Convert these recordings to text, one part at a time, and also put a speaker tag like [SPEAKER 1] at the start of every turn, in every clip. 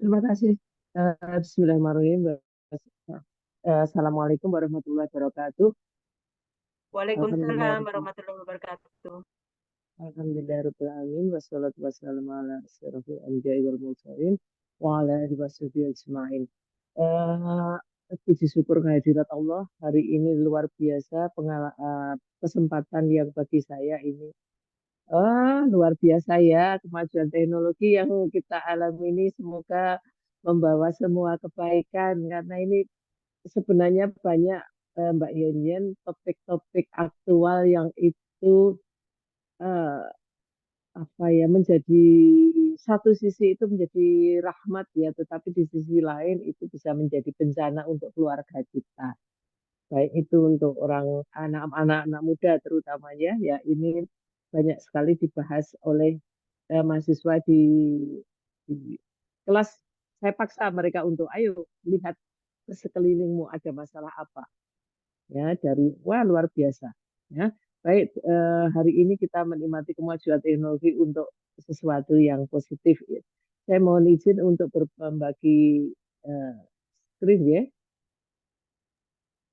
[SPEAKER 1] Terima kasih. Bismillahirrahmanirrahim. Assalamualaikum warahmatullahi wabarakatuh.
[SPEAKER 2] Waalaikumsalam
[SPEAKER 1] Alhamdulillah,
[SPEAKER 2] warahmatullahi wabarakatuh.
[SPEAKER 1] Alhamdulillahirabbil alamin wassalatu wassalamu ala asyrofil anbiya'i wal mursalin wa ala alihi washabihi ajmain. Puji syukur kehadirat Allah, hari ini luar biasa kesempatan yang bagi saya ini. Luar biasa ya kemajuan teknologi yang kita alami ini, semoga membawa semua kebaikan karena ini sebenarnya banyak, Mbak Yenyen, topik-topik aktual yang itu eh, apa ya, menjadi satu sisi itu menjadi rahmat ya, tetapi di sisi lain itu bisa menjadi bencana untuk keluarga kita. Baik itu untuk orang anak-anak muda terutamanya ya, ini banyak sekali dibahas oleh mahasiswa di kelas. Saya paksa mereka untuk ayo lihat ke sekelilingmu ada masalah apa, ya, dari wah luar biasa ya. Baik, hari ini kita menikmati kemajuan teknologi untuk sesuatu yang positif ya. Saya mohon izin untuk berbagi eh, screen ya.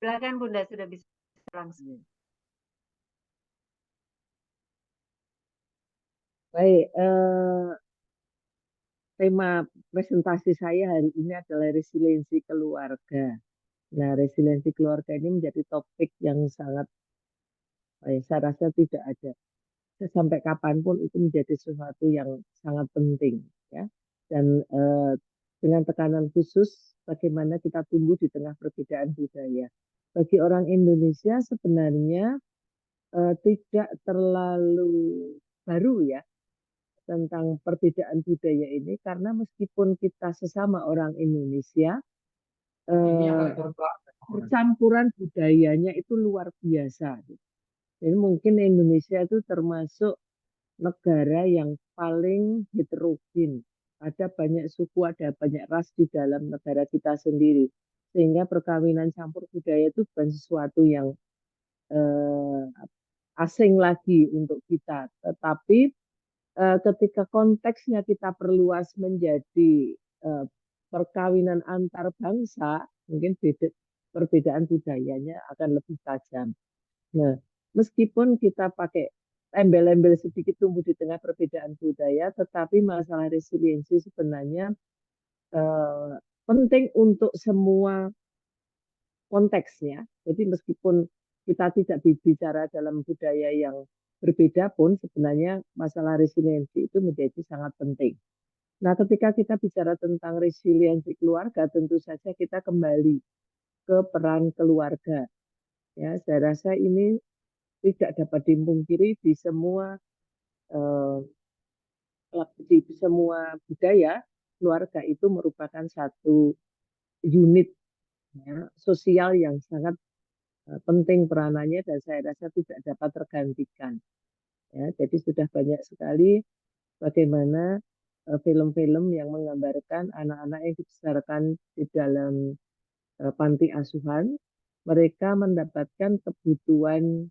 [SPEAKER 2] Silakan Bunda sudah bisa langsung.
[SPEAKER 1] Baik, tema presentasi saya hari ini adalah resiliensi keluarga. Nah, resiliensi keluarga ini menjadi topik yang sangat, saya rasa tidak ada sampai kapanpun itu menjadi sesuatu yang sangat penting ya. Dan dengan tekanan khusus bagaimana kita tumbuh di tengah perbedaan budaya. Bagi orang Indonesia sebenarnya tidak terlalu baru ya tentang perbedaan budaya ini, karena meskipun kita sesama orang Indonesia, eh, percampuran budayanya itu luar biasa. Jadi mungkin Indonesia itu termasuk negara yang paling heterogen. Ada banyak suku, ada banyak ras di dalam negara kita sendiri. Sehingga perkawinan campur budaya itu bukan sesuatu yang eh, asing lagi untuk kita. Tetapi ketika konteksnya kita perluas menjadi eh, perkawinan antar bangsa, mungkin perbedaan budayanya akan lebih tajam. Nah, meskipun kita pakai embel-embel sedikit tumbuh di tengah perbedaan budaya, tetapi masalah resiliensi sebenarnya eh, penting untuk semua konteksnya. Jadi meskipun kita tidak bicara dalam budaya yang berbeda pun, sebenarnya masalah resiliensi itu menjadi sangat penting. Nah, ketika kita bicara tentang resiliensi keluarga, tentu saja kita kembali ke peran keluarga. Ya, saya rasa ini tidak dapat dipungkiri eh, di semua budaya, keluarga itu merupakan satu unit ya, sosial yang sangat penting peranannya, dan saya rasa tidak dapat tergantikan. Ya, jadi sudah banyak sekali bagaimana film-film yang menggambarkan anak-anak yang dibesarkan di dalam panti asuhan, mereka mendapatkan kebutuhan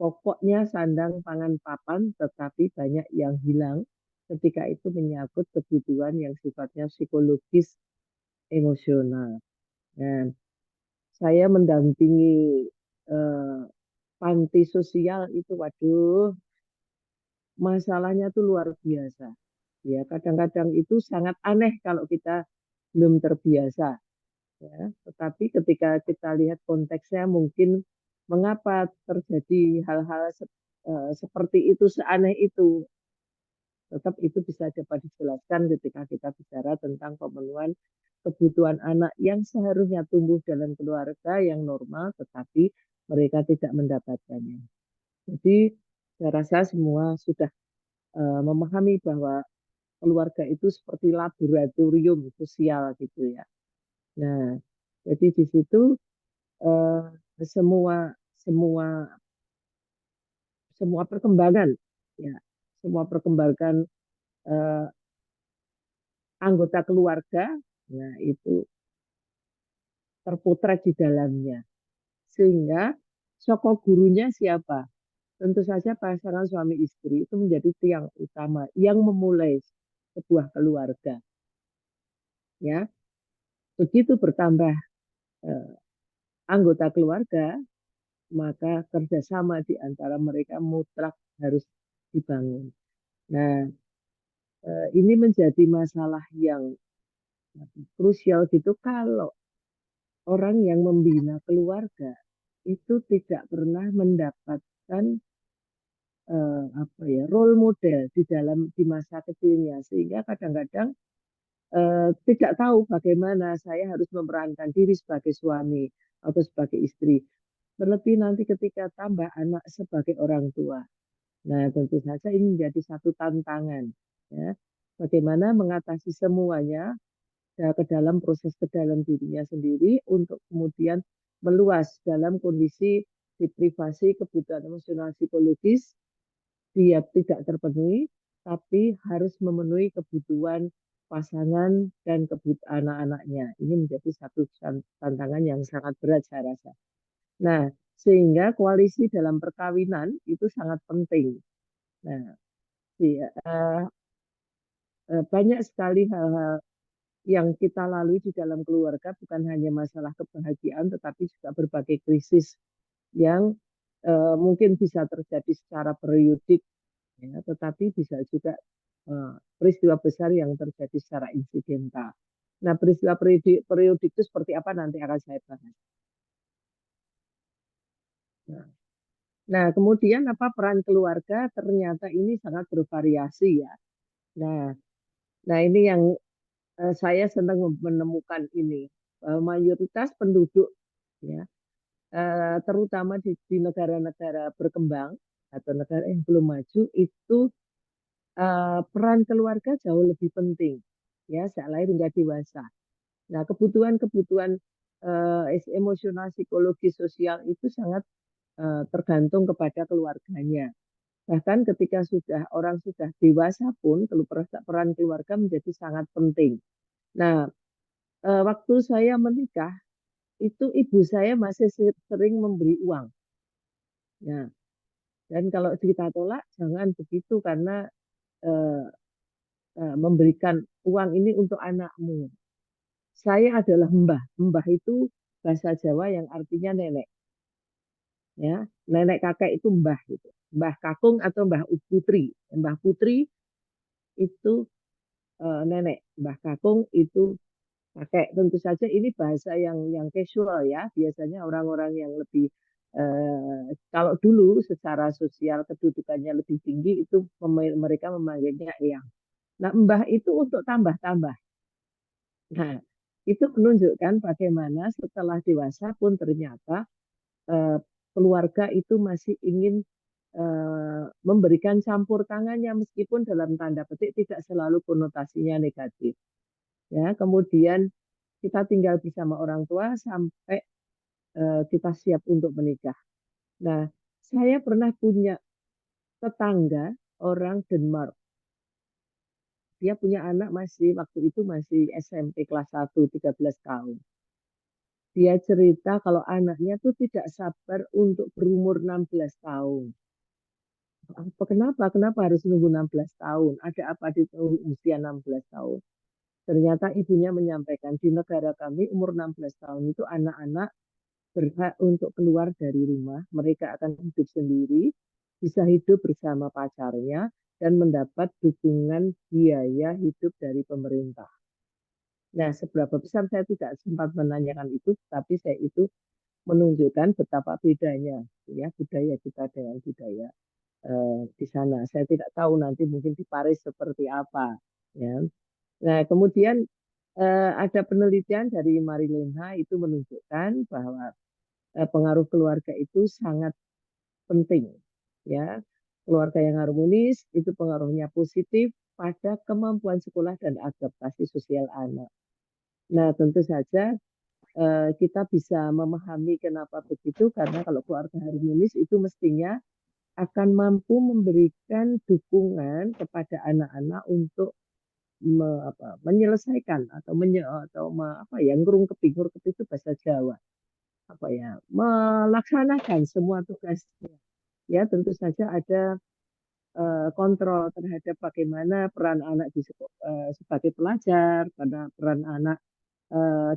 [SPEAKER 1] pokoknya sandang, pangan, papan, tetapi banyak yang hilang ketika itu menyangkut kebutuhan yang sifatnya psikologis, emosional. Nah, saya mendampingi eh, panti sosial itu, waduh, masalahnya tuh luar biasa. Ya, kadang-kadang itu sangat aneh kalau kita belum terbiasa. Ya, tetapi ketika kita lihat konteksnya, mungkin mengapa terjadi hal-hal seperti itu, seaneh itu, tetap itu bisa dapat dijelaskan ketika kita bicara tentang pemenuhan kebutuhan anak yang seharusnya tumbuh dalam keluarga yang normal, tetapi mereka tidak mendapatkannya. Jadi saya rasa semua sudah memahami bahwa keluarga itu seperti laboratorium sosial gitu ya. Nah, jadi di situ eh, semua semua semua perkembangan ya, semua perkembangan eh, anggota keluarga, nah itu terpotret di dalamnya. Sehingga sosok gurunya siapa? Tentu saja pasangan suami istri itu menjadi tiang utama yang memulai sebuah keluarga. ya. Begitu bertambah eh, anggota keluarga, maka kerjasama di antara mereka mutlak harus dibangun. Nah, ini menjadi masalah yang krusial gitu kalau orang yang membina keluarga itu tidak pernah mendapatkan apa ya role model di masa kecilnya sehingga kadang-kadang tidak tahu bagaimana saya harus memerankan diri sebagai suami atau sebagai istri. Terlebih nanti ketika tambah anak sebagai orang tua. Nah, tentu saja ini menjadi satu tantangan. Ya. Bagaimana mengatasi semuanya ke dalam proses ke dalam dirinya sendiri untuk kemudian meluas dalam kondisi di privasi kebutuhan emosional psikologis dia tidak terpenuhi, tapi harus memenuhi kebutuhan pasangan dan kebutuhan anak-anaknya. Ini menjadi satu tantangan yang sangat berat saya rasa. Nah, sehingga koalisi dalam perkawinan itu sangat penting. Nah, banyak sekali hal-hal yang kita lalui di dalam keluarga bukan hanya masalah kebahagiaan, tetapi juga berbagai krisis yang mungkin bisa terjadi secara periodik, ya, tetapi bisa juga peristiwa besar yang terjadi secara insidental. Nah, peristiwa periodik itu seperti apa nanti akan saya bahas. Nah, nah, kemudian apa peran keluarga ternyata ini sangat bervariasi ya. Nah, nah ini yang saya senang menemukan ini mayoritas penduduk ya terutama di negara-negara berkembang atau negara yang belum maju itu peran keluarga jauh lebih penting ya sejak lahir hingga dewasa. Nah kebutuhan-kebutuhan emosional, psikologi, sosial itu sangat tergantung kepada keluarganya. Bahkan ketika orang sudah dewasa pun peran keluarga menjadi sangat penting. Nah waktu saya menikah itu ibu saya masih sering memberi uang. Nah, dan kalau kita tolak jangan begitu karena eh, memberikan uang ini untuk anakmu. Saya adalah mbah. Mbah itu bahasa Jawa yang artinya nenek. Ya, nenek kakek itu mbah gitu. Mbah kakung atau mbah putri. Mbah putri itu nenek. Mbah kakung itu kakek. Tentu saja ini bahasa yang casual ya. Biasanya orang-orang yang lebih kalau dulu secara sosial kedudukannya lebih tinggi itu mereka memanggilnya eyang. Nah, mbah itu untuk tambah-tambah. Nah, itu menunjukkan bagaimana setelah dewasa pun ternyata eh, keluarga itu masih ingin memberikan campur tangannya meskipun dalam tanda petik tidak selalu konotasinya negatif. Ya, kemudian kita tinggal bersama orang tua sampai kita siap untuk menikah. Nah, saya pernah punya tetangga orang Denmark. Dia punya anak waktu itu masih SMP kelas 1, 13 tahun. Dia cerita kalau anaknya tuh tidak sabar untuk berumur 16 tahun. Kenapa? Kenapa harus nunggu 16 tahun? Ada apa di usia 16 tahun? Ternyata ibunya menyampaikan di negara kami umur 16 tahun itu anak-anak berhak untuk keluar dari rumah. Mereka akan hidup sendiri, bisa hidup bersama pacarnya, dan mendapat dukungan biaya hidup dari pemerintah. Nah, seberapa besar saya tidak sempat menanyakan itu, tapi saya itu menunjukkan betapa bedanya ya budaya kita dengan budaya di sana. Saya tidak tahu nanti mungkin di Paris seperti apa. Ya. Nah, kemudian ada penelitian dari Marilenha itu menunjukkan bahwa pengaruh keluarga itu sangat penting. Ya, keluarga yang harmonis itu pengaruhnya positif pada kemampuan sekolah dan adaptasi sosial anak. Nah, tentu saja kita bisa memahami kenapa begitu karena kalau keluarga harmonis itu mestinya akan mampu memberikan dukungan kepada anak-anak untuk menyelesaikan atau apa ya ngurungkep itu bahasa Jawa apa ya melaksanakan semua tugasnya ya tentu saja ada kontrol terhadap bagaimana peran anak sebagai pelajar, pada peran anak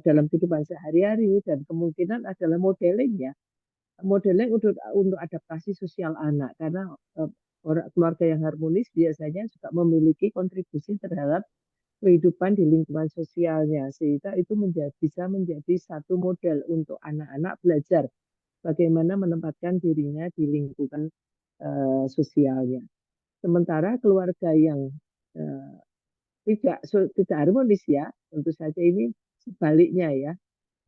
[SPEAKER 1] dalam kehidupan sehari-hari, dan kemungkinan adalah modeling ya, modeling untuk adaptasi sosial anak, karena keluarga yang harmonis biasanya juga memiliki kontribusi terhadap kehidupan di lingkungan sosialnya, sehingga itu bisa menjadi satu model untuk anak-anak belajar bagaimana menempatkan dirinya di lingkungan sosialnya. Sementara keluarga yang eh, tidak harmonis ya, tentu saja ini sebaliknya ya,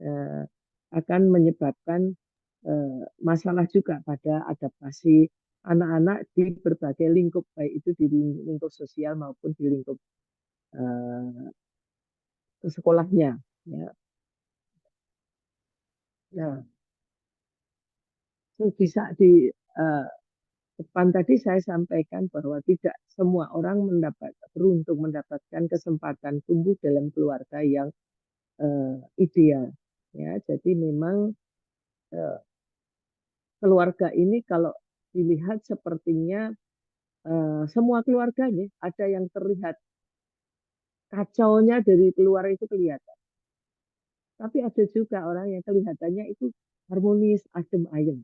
[SPEAKER 1] eh, akan menyebabkan masalah juga pada adaptasi anak-anak di berbagai lingkup, baik itu di lingkup sosial maupun di lingkup eh, sekolahnya. Ya. Nah, bisa di depan tadi saya sampaikan bahwa tidak semua orang beruntung mendapatkan kesempatan tumbuh dalam keluarga yang ideal. Ya, jadi memang eh, keluarga ini kalau dilihat sepertinya semua keluarganya ada yang terlihat kacaunya dari keluar itu kelihatan. Tapi ada juga orang yang kelihatannya itu harmonis, adem ayem.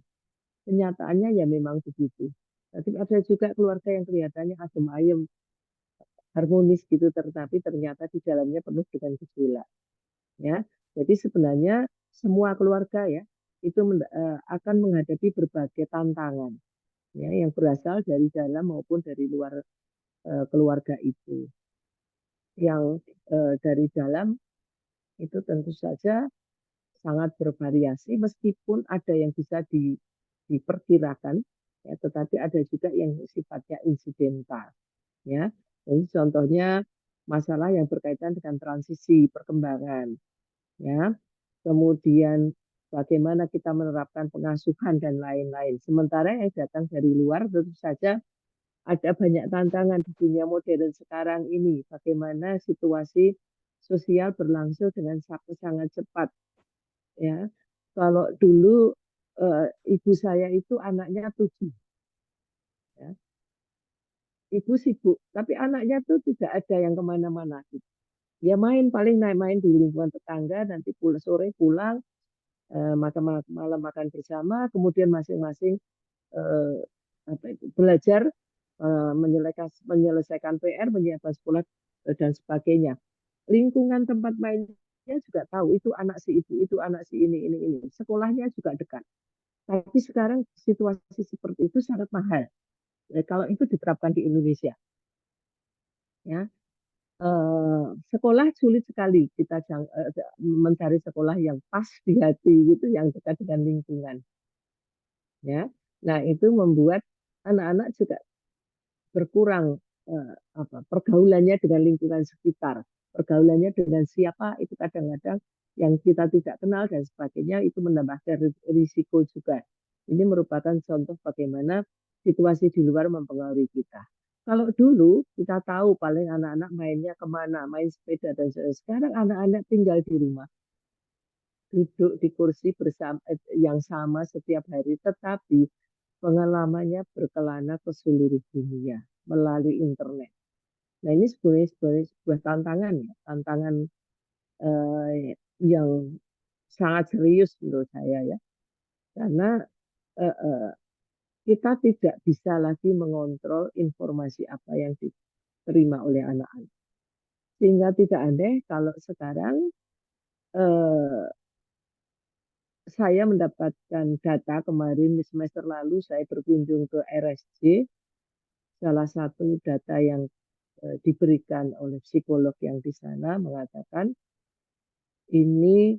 [SPEAKER 1] Kenyataannya ya memang begitu. Tapi ada juga keluarga yang kelihatannya adem ayem, harmonis gitu, tetapi ternyata di dalamnya penuh dengan gejolak. Ya, jadi sebenarnya semua keluarga ya itu akan menghadapi berbagai tantangan ya yang berasal dari dalam maupun dari luar keluarga itu. Yang dari dalam itu tentu saja sangat bervariasi meskipun ada yang bisa diperkirakan ya, tetapi ada juga yang sifatnya insidental ya. Jadi contohnya masalah yang berkaitan dengan transisi perkembangan ya. Kemudian bagaimana kita menerapkan pengasuhan dan lain-lain. Sementara yang datang dari luar tentu saja ada banyak tantangan di dunia modern sekarang ini. Bagaimana situasi sosial berlangsung dengan sangat cepat ya. Kalau dulu ibu saya itu anaknya 7 ya. Ibu sibuk, tapi anaknya tuh tidak ada yang kemana-mana. Dia main paling naik main di lingkungan tetangga, nanti sore pulang, makan malam makan bersama, kemudian masing-masing eh, belajar menyelesaikan PR, menyiapkan sekolah dan sebagainya. Lingkungan tempat mainnya juga tahu itu anak si ibu, itu anak si ini. Sekolahnya juga dekat. Tapi sekarang situasi seperti itu sangat mahal. Kalau itu diterapkan di Indonesia, ya sekolah sulit sekali kita mencari sekolah yang pas di hati gitu, yang dekat dengan lingkungan. Ya, nah itu membuat anak-anak juga berkurang pergaulannya dengan lingkungan sekitar, pergaulannya dengan siapa itu kadang-kadang yang kita tidak kenal dan sebagainya, itu menambahkan risiko juga. Ini merupakan contoh bagaimana situasi di luar mempengaruhi kita. Kalau dulu kita tahu paling anak-anak mainnya kemana, main sepeda dan sebagainya. Sekarang anak-anak tinggal di rumah, duduk di kursi bersama yang sama setiap hari, tetapi pengalamannya berkelana ke seluruh dunia melalui internet. Nah ini sebenarnya sebuah tantangan ya, tantangan yang sangat serius menurut saya ya, karena eh, eh, kita tidak bisa lagi mengontrol informasi apa yang diterima oleh anak-anak. Sehingga tidak aneh kalau sekarang eh, saya mendapatkan data kemarin di semester lalu saya berkunjung ke RSJ, salah satu data yang diberikan oleh psikolog yang di sana mengatakan ini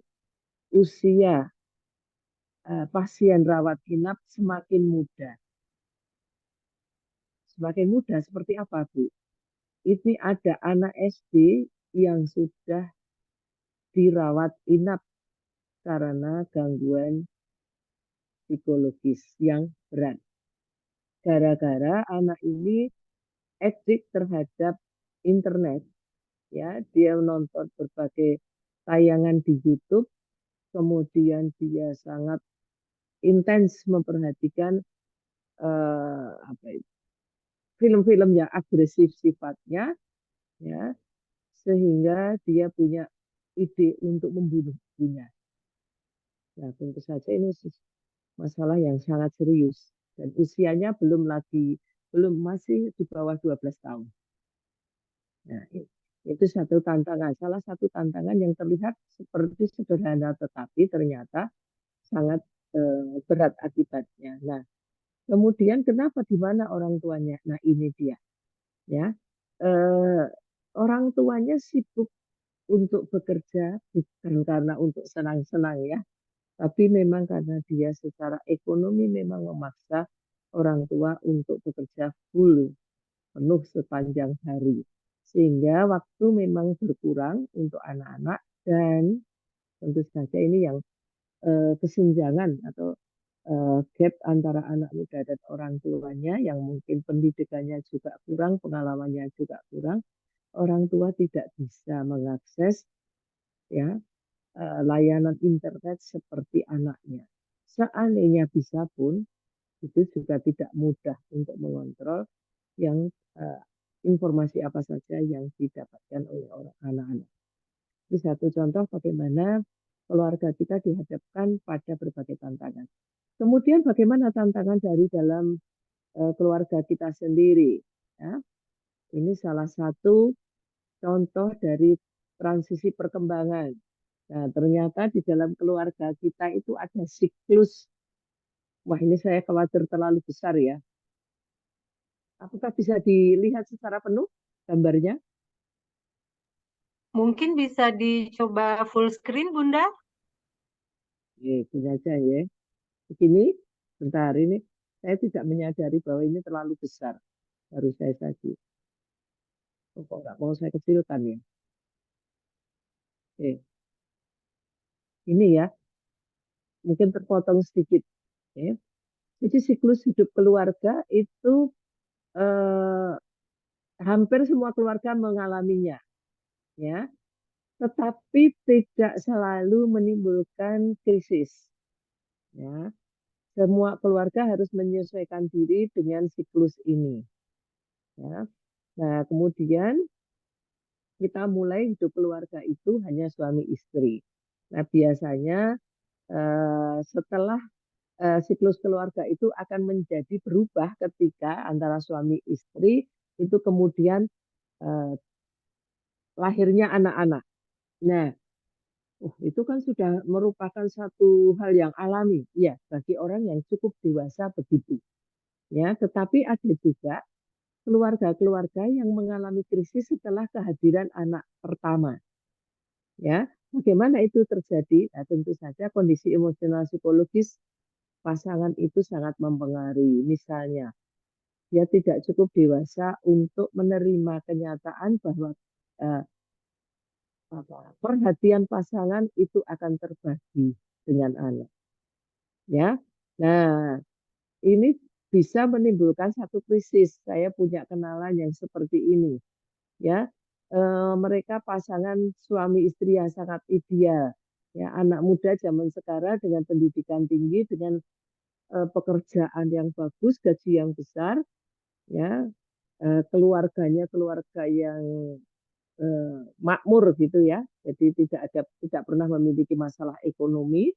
[SPEAKER 1] usia pasien rawat inap semakin muda. Semakin muda seperti apa, Bu? Ini ada anak SD yang sudah dirawat inap karena gangguan psikologis yang berat. Gara-gara anak ini edik terhadap internet, ya, dia menonton berbagai tayangan di YouTube, kemudian dia sangat intens memperhatikan apa itu, film-film yang agresif sifatnya, ya, sehingga dia punya ide untuk membunuh ibunya. Nah, tentu saja ini masalah yang sangat serius dan usianya belum masih di bawah 12 tahun. Nah, itu satu tantangan. Salah satu tantangan yang terlihat seperti sederhana tetapi ternyata sangat berat akibatnya. Nah, kemudian kenapa di mana orang tuanya? Nah, ini dia, ya. Eh, Orang tuanya sibuk untuk bekerja bukan karena untuk senang-senang ya, tapi memang karena dia secara ekonomi memang memaksa orang tua untuk bekerja full, penuh sepanjang hari. Sehingga waktu memang berkurang untuk anak-anak dan tentu saja ini yang kesenjangan atau gap antara anak muda dan orang tuanya yang mungkin pendidikannya juga kurang, pengalamannya juga kurang, orang tua tidak bisa mengakses ya layanan internet seperti anaknya. Seandainya bisa pun, itu juga tidak mudah untuk mengontrol yang informasi apa saja yang didapatkan oleh orang anak-anak. Itu satu contoh bagaimana keluarga kita dihadapkan pada berbagai tantangan. Kemudian bagaimana tantangan dari dalam keluarga kita sendiri. Ya. Ini salah satu contoh dari transisi perkembangan. Nah, ternyata di dalam keluarga kita itu ada siklus. Wah, ini saya khawatir terlalu besar ya. Apakah bisa dilihat secara penuh gambarnya?
[SPEAKER 2] Mungkin bisa dicoba full screen, Bunda?
[SPEAKER 1] Ini aja ya. Begini, bentar ini. Saya tidak menyadari bahwa ini terlalu besar. Baru saya sadari. Oh, kok nggak mau saya kecilkan ya? Oke. Ini ya, mungkin terpotong sedikit. Oke. Jadi siklus hidup keluarga itu eh, hampir semua keluarga mengalaminya, ya. Tetapi tidak selalu menimbulkan krisis. Ya, semua keluarga harus menyesuaikan diri dengan siklus ini. Ya. Nah, kemudian kita mulai hidup keluarga itu hanya suami istri. Nah, biasanya setelah siklus keluarga itu akan menjadi berubah ketika antara suami istri itu kemudian eh, lahirnya anak-anak. Nah, itu kan sudah merupakan satu hal yang alami, ya, bagi orang yang cukup dewasa begitu. Ya, tetapi ada juga keluarga-keluarga yang mengalami krisis setelah kehadiran anak pertama. Ya, bagaimana itu terjadi? Nah, tentu saja kondisi emosional psikologis pasangan itu sangat mempengaruhi. Misalnya, dia tidak cukup dewasa untuk menerima kenyataan bahwa eh, perhatian pasangan itu akan terbagi dengan anak. Ya, nah ini bisa menimbulkan satu krisis. Saya punya kenalan yang seperti ini. Ya, mereka pasangan suami istri yang sangat ideal. Ya, anak muda zaman sekarang dengan pendidikan tinggi, dengan pekerjaan yang bagus, gaji yang besar, ya, keluarganya keluarga yang makmur gitu ya. Jadi tidak pernah memiliki masalah ekonomi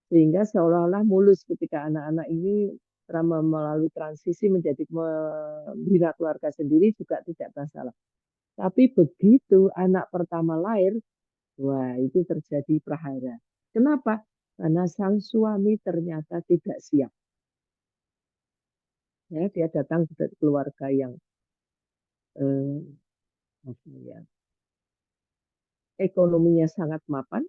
[SPEAKER 1] sehingga seolah-olah mulus ketika anak-anak ini melalui transisi menjadi membina keluarga sendiri juga tidak masalah. Tapi begitu anak pertama lahir, wah itu terjadi prahara. Kenapa? Karena sang suami ternyata tidak siap. Ya, dia datang dari keluarga yang eh, ya, ekonominya sangat mapan,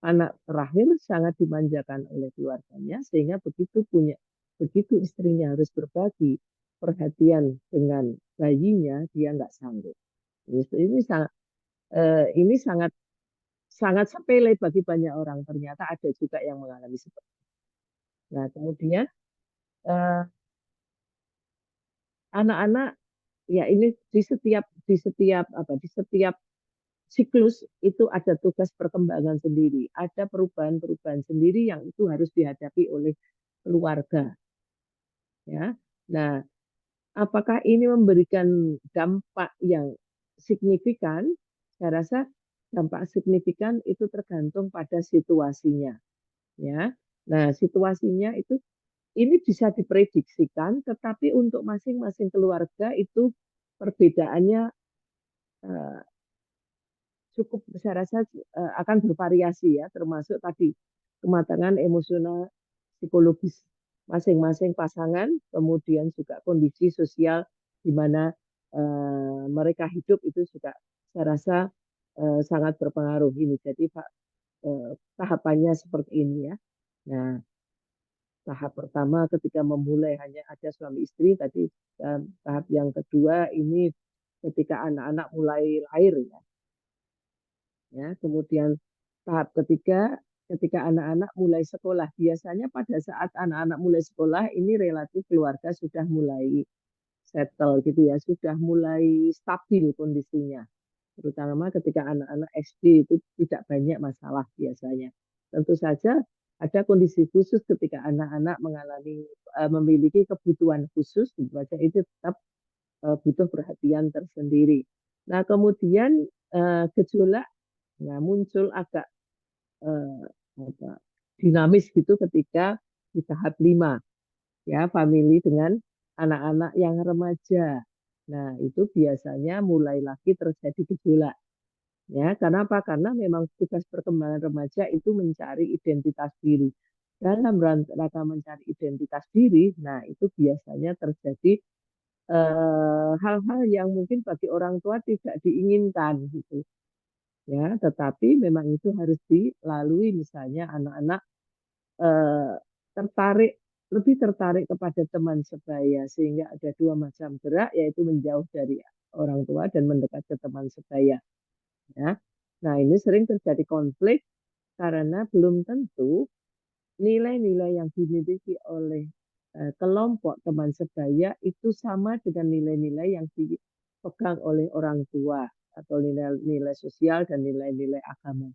[SPEAKER 1] anak terakhir sangat dimanjakan oleh keluarganya, sehingga begitu istrinya harus berbagi perhatian dengan bayinya, dia nggak sanggup. Ini sangat sangat sepele bagi banyak orang. Ternyata ada juga yang mengalami seperti itu. Nah, kemudian eh, anak-anak ya ini di setiap siklus itu ada tugas perkembangan sendiri, ada perubahan-perubahan sendiri yang itu harus dihadapi oleh keluarga. Ya, nah Apakah ini memberikan dampak yang signifikan? Saya rasa dampak signifikan itu tergantung pada situasinya, ya. Nah, situasinya itu ini bisa diprediksikan, tetapi untuk masing-masing keluarga itu perbedaannya eh, cukup, saya rasa akan bervariasi ya, termasuk tadi kematangan emosional psikologis masing-masing pasangan, kemudian juga kondisi sosial di mana mereka hidup itu juga saya rasa sangat berpengaruh ini. Jadi Pak, tahapannya seperti ini ya. Nah, tahap pertama ketika memulai hanya ada suami istri tadi, tahap yang kedua ini ketika anak-anak mulai lahir ya. Ya, kemudian tahap ketiga ketika anak-anak mulai sekolah. Biasanya pada saat anak-anak mulai sekolah ini relatif keluarga sudah mulai settle gitu ya, sudah mulai stabil kondisinya. Terutama ketika anak-anak SD itu tidak banyak masalah biasanya. Tentu saja ada kondisi khusus ketika anak-anak mengalami memiliki kebutuhan khusus, baca itu tetap butuh perhatian tersendiri. Nah, kemudian gejolak muncul agak eh, apa, dinamis gitu ketika di tahap 5 ya, famili dengan anak-anak yang remaja. Nah, itu biasanya mulai lagi terjadi gejolak. Ya, karena apa? Karena memang tugas perkembangan remaja itu mencari identitas diri. Dalam rangka mencari identitas diri, nah itu biasanya terjadi hal-hal yang mungkin bagi orang tua tidak diinginkan gitu. Ya, tetapi memang itu harus dilalui, misalnya anak-anak eh, tertarik lebih tertarik kepada teman sebaya sehingga ada dua macam gerak, yaitu menjauh dari orang tua dan mendekat ke teman sebaya ya. Nah, ini sering terjadi konflik karena belum tentu nilai-nilai yang dimiliki oleh kelompok teman sebaya itu sama dengan nilai-nilai yang dipegang oleh orang tua atau nilai-nilai sosial dan nilai-nilai agama.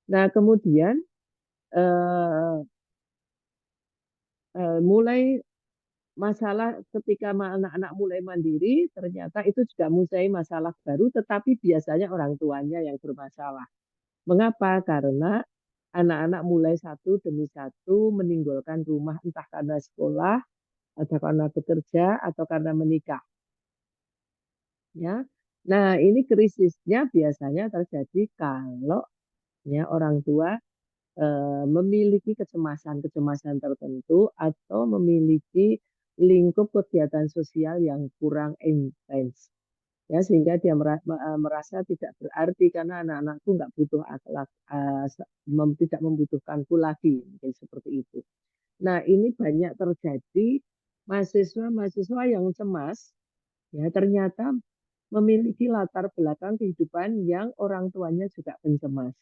[SPEAKER 1] Nah, kemudian eh, mulai masalah ketika anak-anak mulai mandiri, ternyata itu juga mulai masalah baru, tetapi biasanya orang tuanya yang bermasalah. Mengapa? Karena anak-anak mulai satu demi satu meninggalkan rumah, entah karena sekolah, atau karena bekerja, atau karena menikah. Ya, nah ini krisisnya biasanya terjadi kalau ya orang tua memiliki kecemasan-kecemasan tertentu atau memiliki lingkup kegiatan sosial yang kurang intens. Ya, sehingga dia merasa tidak berarti karena anak-anakku nggak butuh akhlak, tidak membutuhkanku lagi, mungkin seperti itu. Nah, ini banyak terjadi mahasiswa-mahasiswa yang cemas, ya ternyata memiliki latar belakang kehidupan yang orang tuanya juga pencemas.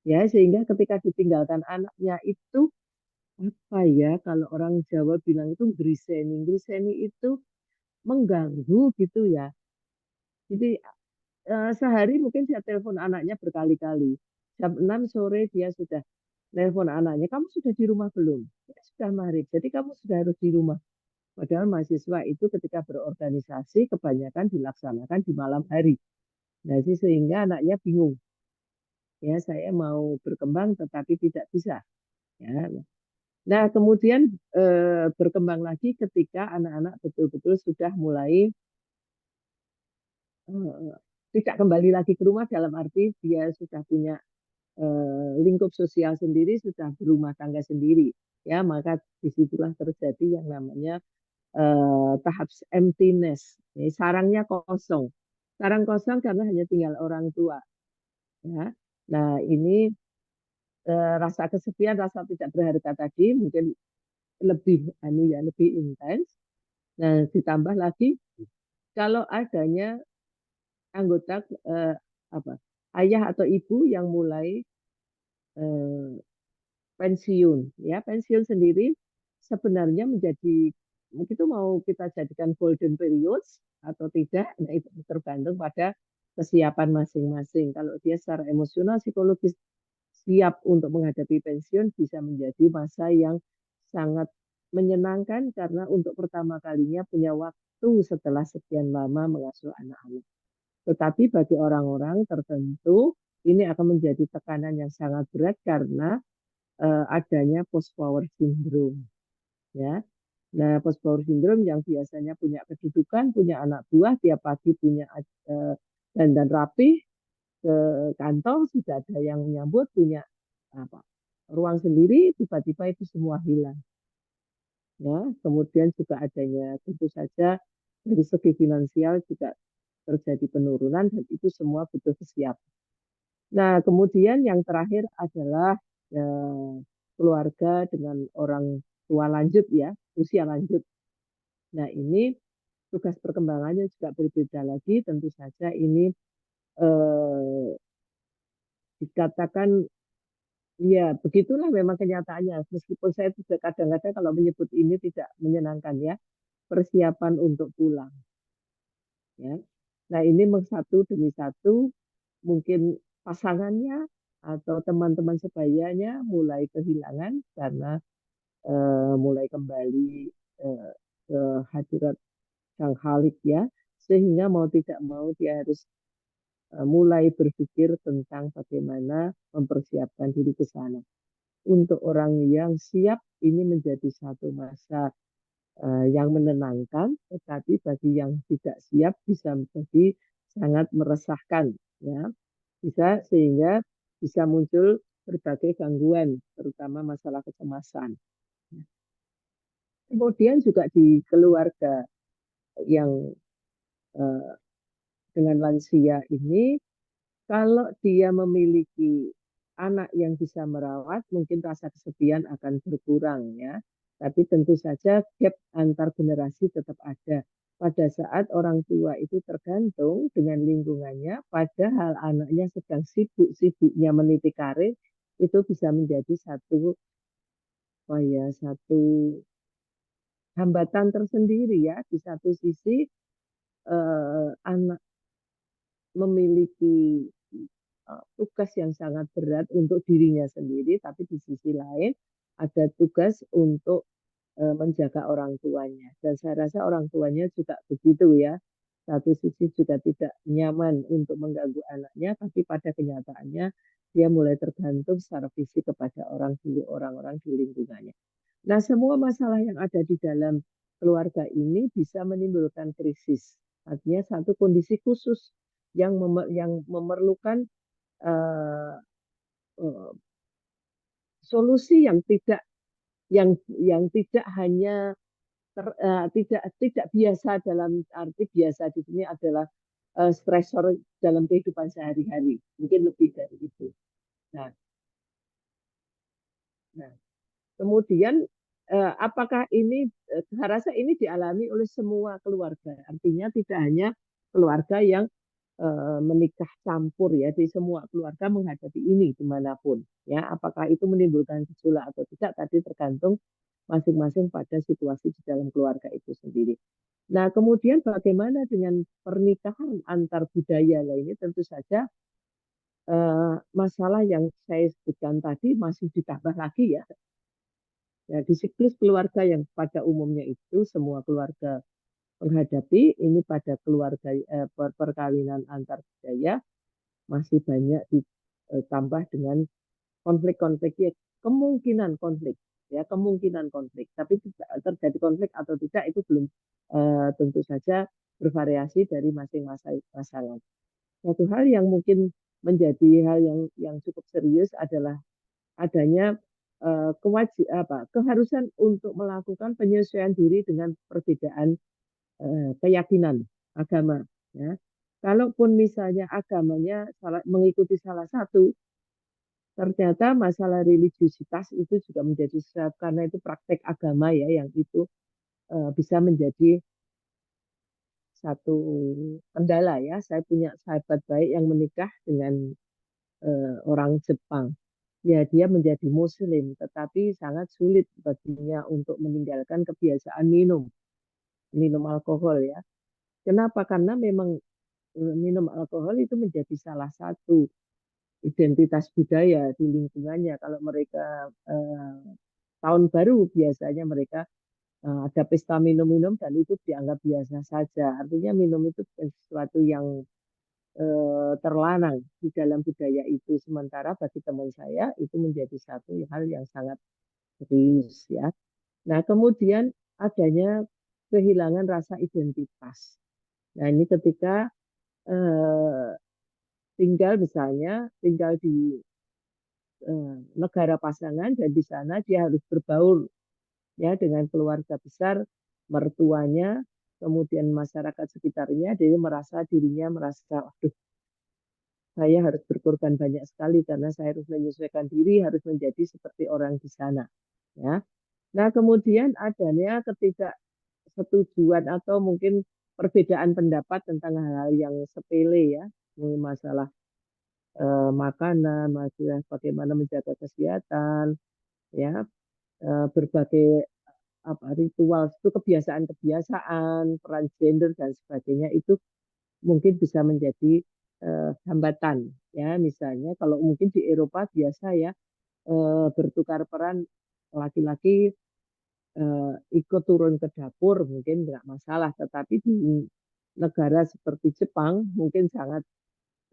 [SPEAKER 1] Ya, sehingga ketika ditinggalkan anaknya itu apa ya kalau orang Jawa bilang itu griseni. Griseni itu mengganggu gitu ya. Jadi sehari mungkin saya telepon anaknya berkali-kali. Jam 6 sore dia sudah telepon anaknya, kamu sudah di rumah belum? Ya, sudah maghrib. Jadi kamu sudah harus di rumah. Padahal mahasiswa itu ketika berorganisasi kebanyakan dilaksanakan di malam hari. Nah, sehingga anaknya bingung. Ya, saya mau berkembang tetapi tidak bisa. Ya. Nah, kemudian berkembang lagi ketika anak-anak betul-betul sudah mulai eh, tidak kembali lagi ke rumah, dalam arti dia sudah punya lingkup sosial sendiri, sudah berumah tangga sendiri. Ya, maka disitulah terjadi yang namanya tahap emptiness. Jadi, sarangnya kosong. Sarang kosong karena hanya tinggal orang tua. Ya. Nah, ini rasa kesepian, rasa tidak berharga tadi mungkin lebih lebih intens. Nah, ditambah lagi kalau adanya anggota apa ayah atau ibu yang mulai eh, pensiun, ya pensiun sendiri sebenarnya menjadi itu mau kita jadikan golden periods atau tidak, nah itu tergantung pada kesiapan masing-masing. Kalau dia secara emosional, psikologis siap untuk menghadapi pensiun, bisa menjadi masa yang sangat menyenangkan karena untuk pertama kalinya punya waktu waktu setelah sekian lama mengasuh anak-anak. Tetapi bagi orang-orang tertentu ini akan menjadi tekanan yang sangat berat karena adanya post power syndrome, ya. Nah, post power syndrome yang biasanya punya kedudukan, punya anak buah, tiap pagi punya dandan rapi ke kantor, sudah ada yang menyambut, punya apa ruang sendiri, tiba-tiba itu semua hilang. Ya, kemudian juga adanya tentu saja dari segi finansial juga terjadi penurunan dan itu semua butuh kesiapan. Nah, kemudian yang terakhir adalah keluarga dengan orang tua lanjut ya, usia lanjut. Nah, ini tugas perkembangannya juga berbeda lagi. Tentu saja ini eh, dikatakan ya begitulah memang kenyataannya. Meskipun saya juga kadang-kadang kalau menyebut ini tidak menyenangkan ya, persiapan untuk pulang. Ya. Nah, ini satu demi satu mungkin pasangannya atau teman-teman sebayanya mulai kehilangan karena mulai kembali eh, ke hadirat Sang Khalik ya, sehingga mau tidak mau dia harus mulai berpikir tentang bagaimana mempersiapkan diri ke sana. Untuk orang yang siap ini menjadi satu masa yang menenangkan, tetapi bagi yang tidak siap bisa menjadi sangat meresahkan, ya. Bisa sehingga bisa muncul berbagai gangguan, terutama masalah kecemasan. Kemudian juga di keluarga yang eh, dengan lansia ini, kalau dia memiliki anak yang bisa merawat, mungkin rasa kesepian akan berkurang ya. Tapi tentu saja gap antar generasi tetap ada. Pada saat orang tua itu tergantung dengan lingkungannya, padahal anaknya sedang sibuk-sibuknya meniti karir, itu bisa menjadi satu, oh ya, satu hambatan tersendiri ya. Di satu sisi anak memiliki tugas yang sangat berat untuk dirinya sendiri, tapi di sisi lain ada tugas untuk menjaga orang tuanya. Dan saya rasa orang tuanya juga begitu ya. Satu sisi juga tidak nyaman untuk mengganggu anaknya, tapi pada kenyataannya dia mulai tergantung secara fisik kepada orang-orang di lingkungannya. Nah, semua masalah yang ada di dalam keluarga ini bisa menimbulkan krisis. Artinya satu kondisi khusus yang memerlukan eh, eh, solusi yang tidak hanya tidak biasa, dalam arti biasa di sini adalah stresor dalam kehidupan sehari-hari, mungkin lebih dari itu. Nah, nah kemudian apakah ini saya rasa ini dialami oleh semua keluarga, artinya tidak hanya keluarga yang menikah campur ya, di semua keluarga menghadapi ini dimanapun ya, apakah itu menimbulkan gejolak atau tidak tadi tergantung masing-masing pada situasi di dalam keluarga itu sendiri. Nah, kemudian bagaimana dengan pernikahan antar budaya? Lah ini tentu saja masalah yang saya sebutkan tadi masih ditambah lagi ya. Ya, di siklus keluarga yang pada umumnya itu semua keluarga menghadapi ini, pada keluarga perkawinan antar budaya masih banyak ditambah dengan konflik-konflik ya, kemungkinan konflik ya, kemungkinan konflik, tapi terjadi konflik atau tidak itu belum tentu saja bervariasi dari masing-masing pasangan. Satu hal yang mungkin menjadi hal yang cukup serius adalah adanya keharusan untuk melakukan penyesuaian diri dengan perbedaan keyakinan agama ya. Kalaupun misalnya agamanya mengikuti salah satu, ternyata masalah religiusitas itu juga menjadi sesuatu karena itu praktek agama ya, yang itu bisa menjadi satu kendala ya. Saya punya sahabat baik yang menikah dengan orang Jepang. Ya, dia menjadi Muslim, tetapi sangat sulit baginya untuk meninggalkan kebiasaan minum alkohol ya. Kenapa? Karena memang minum alkohol itu menjadi salah satu identitas budaya di lingkungannya. Kalau mereka tahun baru biasanya mereka ada pesta minum-minum dan itu dianggap biasa saja. Artinya minum itu bukan sesuatu yang terlarang di dalam budaya itu. Sementara bagi teman saya itu menjadi satu hal yang sangat serius ya. Nah, kemudian adanya kehilangan rasa identitas. Nah, ini ketika eh, tinggal misalnya tinggal di negara pasangan dan di sana dia harus berbaur ya dengan keluarga besar, mertuanya, kemudian masyarakat sekitarnya, jadi merasa dirinya merasa, aduh, saya harus berkorban banyak sekali karena saya harus menyesuaikan diri, harus menjadi seperti orang di sana. Ya. Nah, kemudian adanya ketidaksetujuan atau mungkin perbedaan pendapat tentang hal-hal yang sepele ya, masalah makanan, masalah bagaimana menjaga kesehatan, ya, berbagai apa ritual itu kebiasaan-kebiasaan, peran gender dan sebagainya itu mungkin bisa menjadi hambatan ya. Misalnya kalau mungkin di Eropa biasa ya bertukar peran laki-laki ikut turun ke dapur mungkin nggak masalah, tetapi di negara seperti Jepang mungkin sangat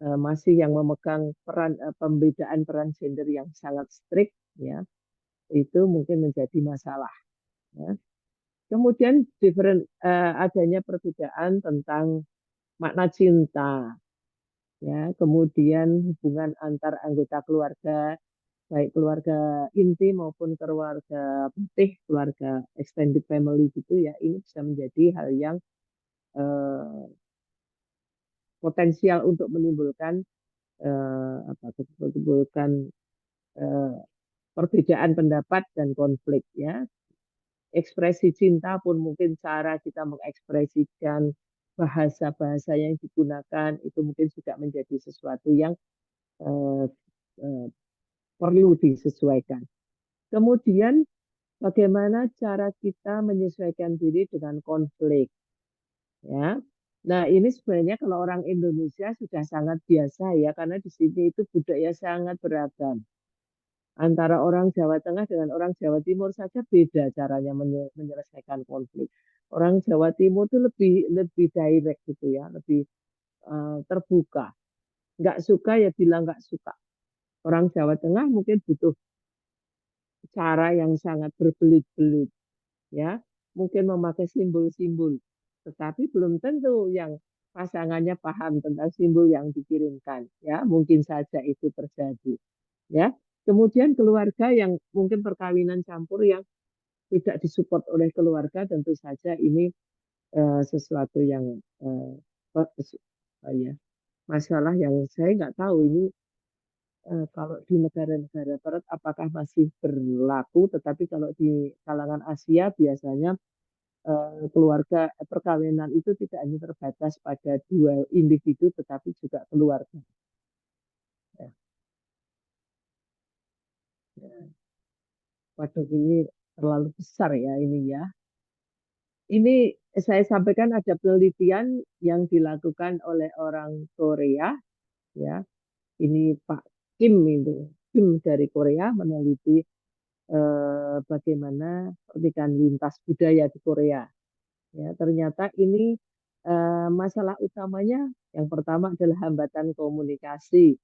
[SPEAKER 1] masih yang memegang peran pembedaan peran gender yang sangat strict ya, itu mungkin menjadi masalah ya. Kemudian adanya perbedaan tentang makna cinta, ya. Kemudian hubungan antar anggota keluarga, baik keluarga inti maupun keluarga putih, keluarga extended family gitu ya. Ini bisa menjadi hal yang eh, potensial untuk menimbulkan menimbulkan eh, perbedaan pendapat dan konflik ya. Ekspresi cinta pun mungkin cara kita mengekspresikan bahasa-bahasa yang digunakan itu mungkin juga menjadi sesuatu yang eh, eh, perlu disesuaikan. Kemudian bagaimana cara kita menyesuaikan diri dengan konflik, ya. Nah, ini sebenarnya kalau orang Indonesia sudah sangat biasa ya, karena di sini itu budaya sangat beragam. Antara orang Jawa Tengah dengan orang Jawa Timur saja beda caranya menyelesaikan konflik. Orang Jawa Timur itu lebih lebih direct gitu ya, lebih terbuka. Nggak suka ya bilang nggak suka. Orang Jawa Tengah mungkin butuh cara yang sangat berbelit-belit ya, mungkin memakai simbol-simbol, tetapi belum tentu yang pasangannya paham tentang simbol yang dikirimkan ya, mungkin saja itu terjadi ya. Kemudian keluarga yang mungkin perkawinan campur yang tidak disupport oleh keluarga, tentu saja ini sesuatu yang ya, masalah yang saya nggak tahu ini kalau di negara-negara barat apakah masih berlaku, tetapi kalau di kalangan Asia biasanya keluarga perkawinan itu tidak hanya terbatas pada dua individu tetapi juga keluarga. Ya, ya. Waduh, ini terlalu besar ya ini ya. Ini saya sampaikan ada penelitian yang dilakukan oleh orang Korea ya. Ini Pak Kim itu, Kim dari Korea meneliti bagaimana pernikahan lintas budaya di Korea. Ya, ternyata ini masalah utamanya yang pertama adalah hambatan komunikasi.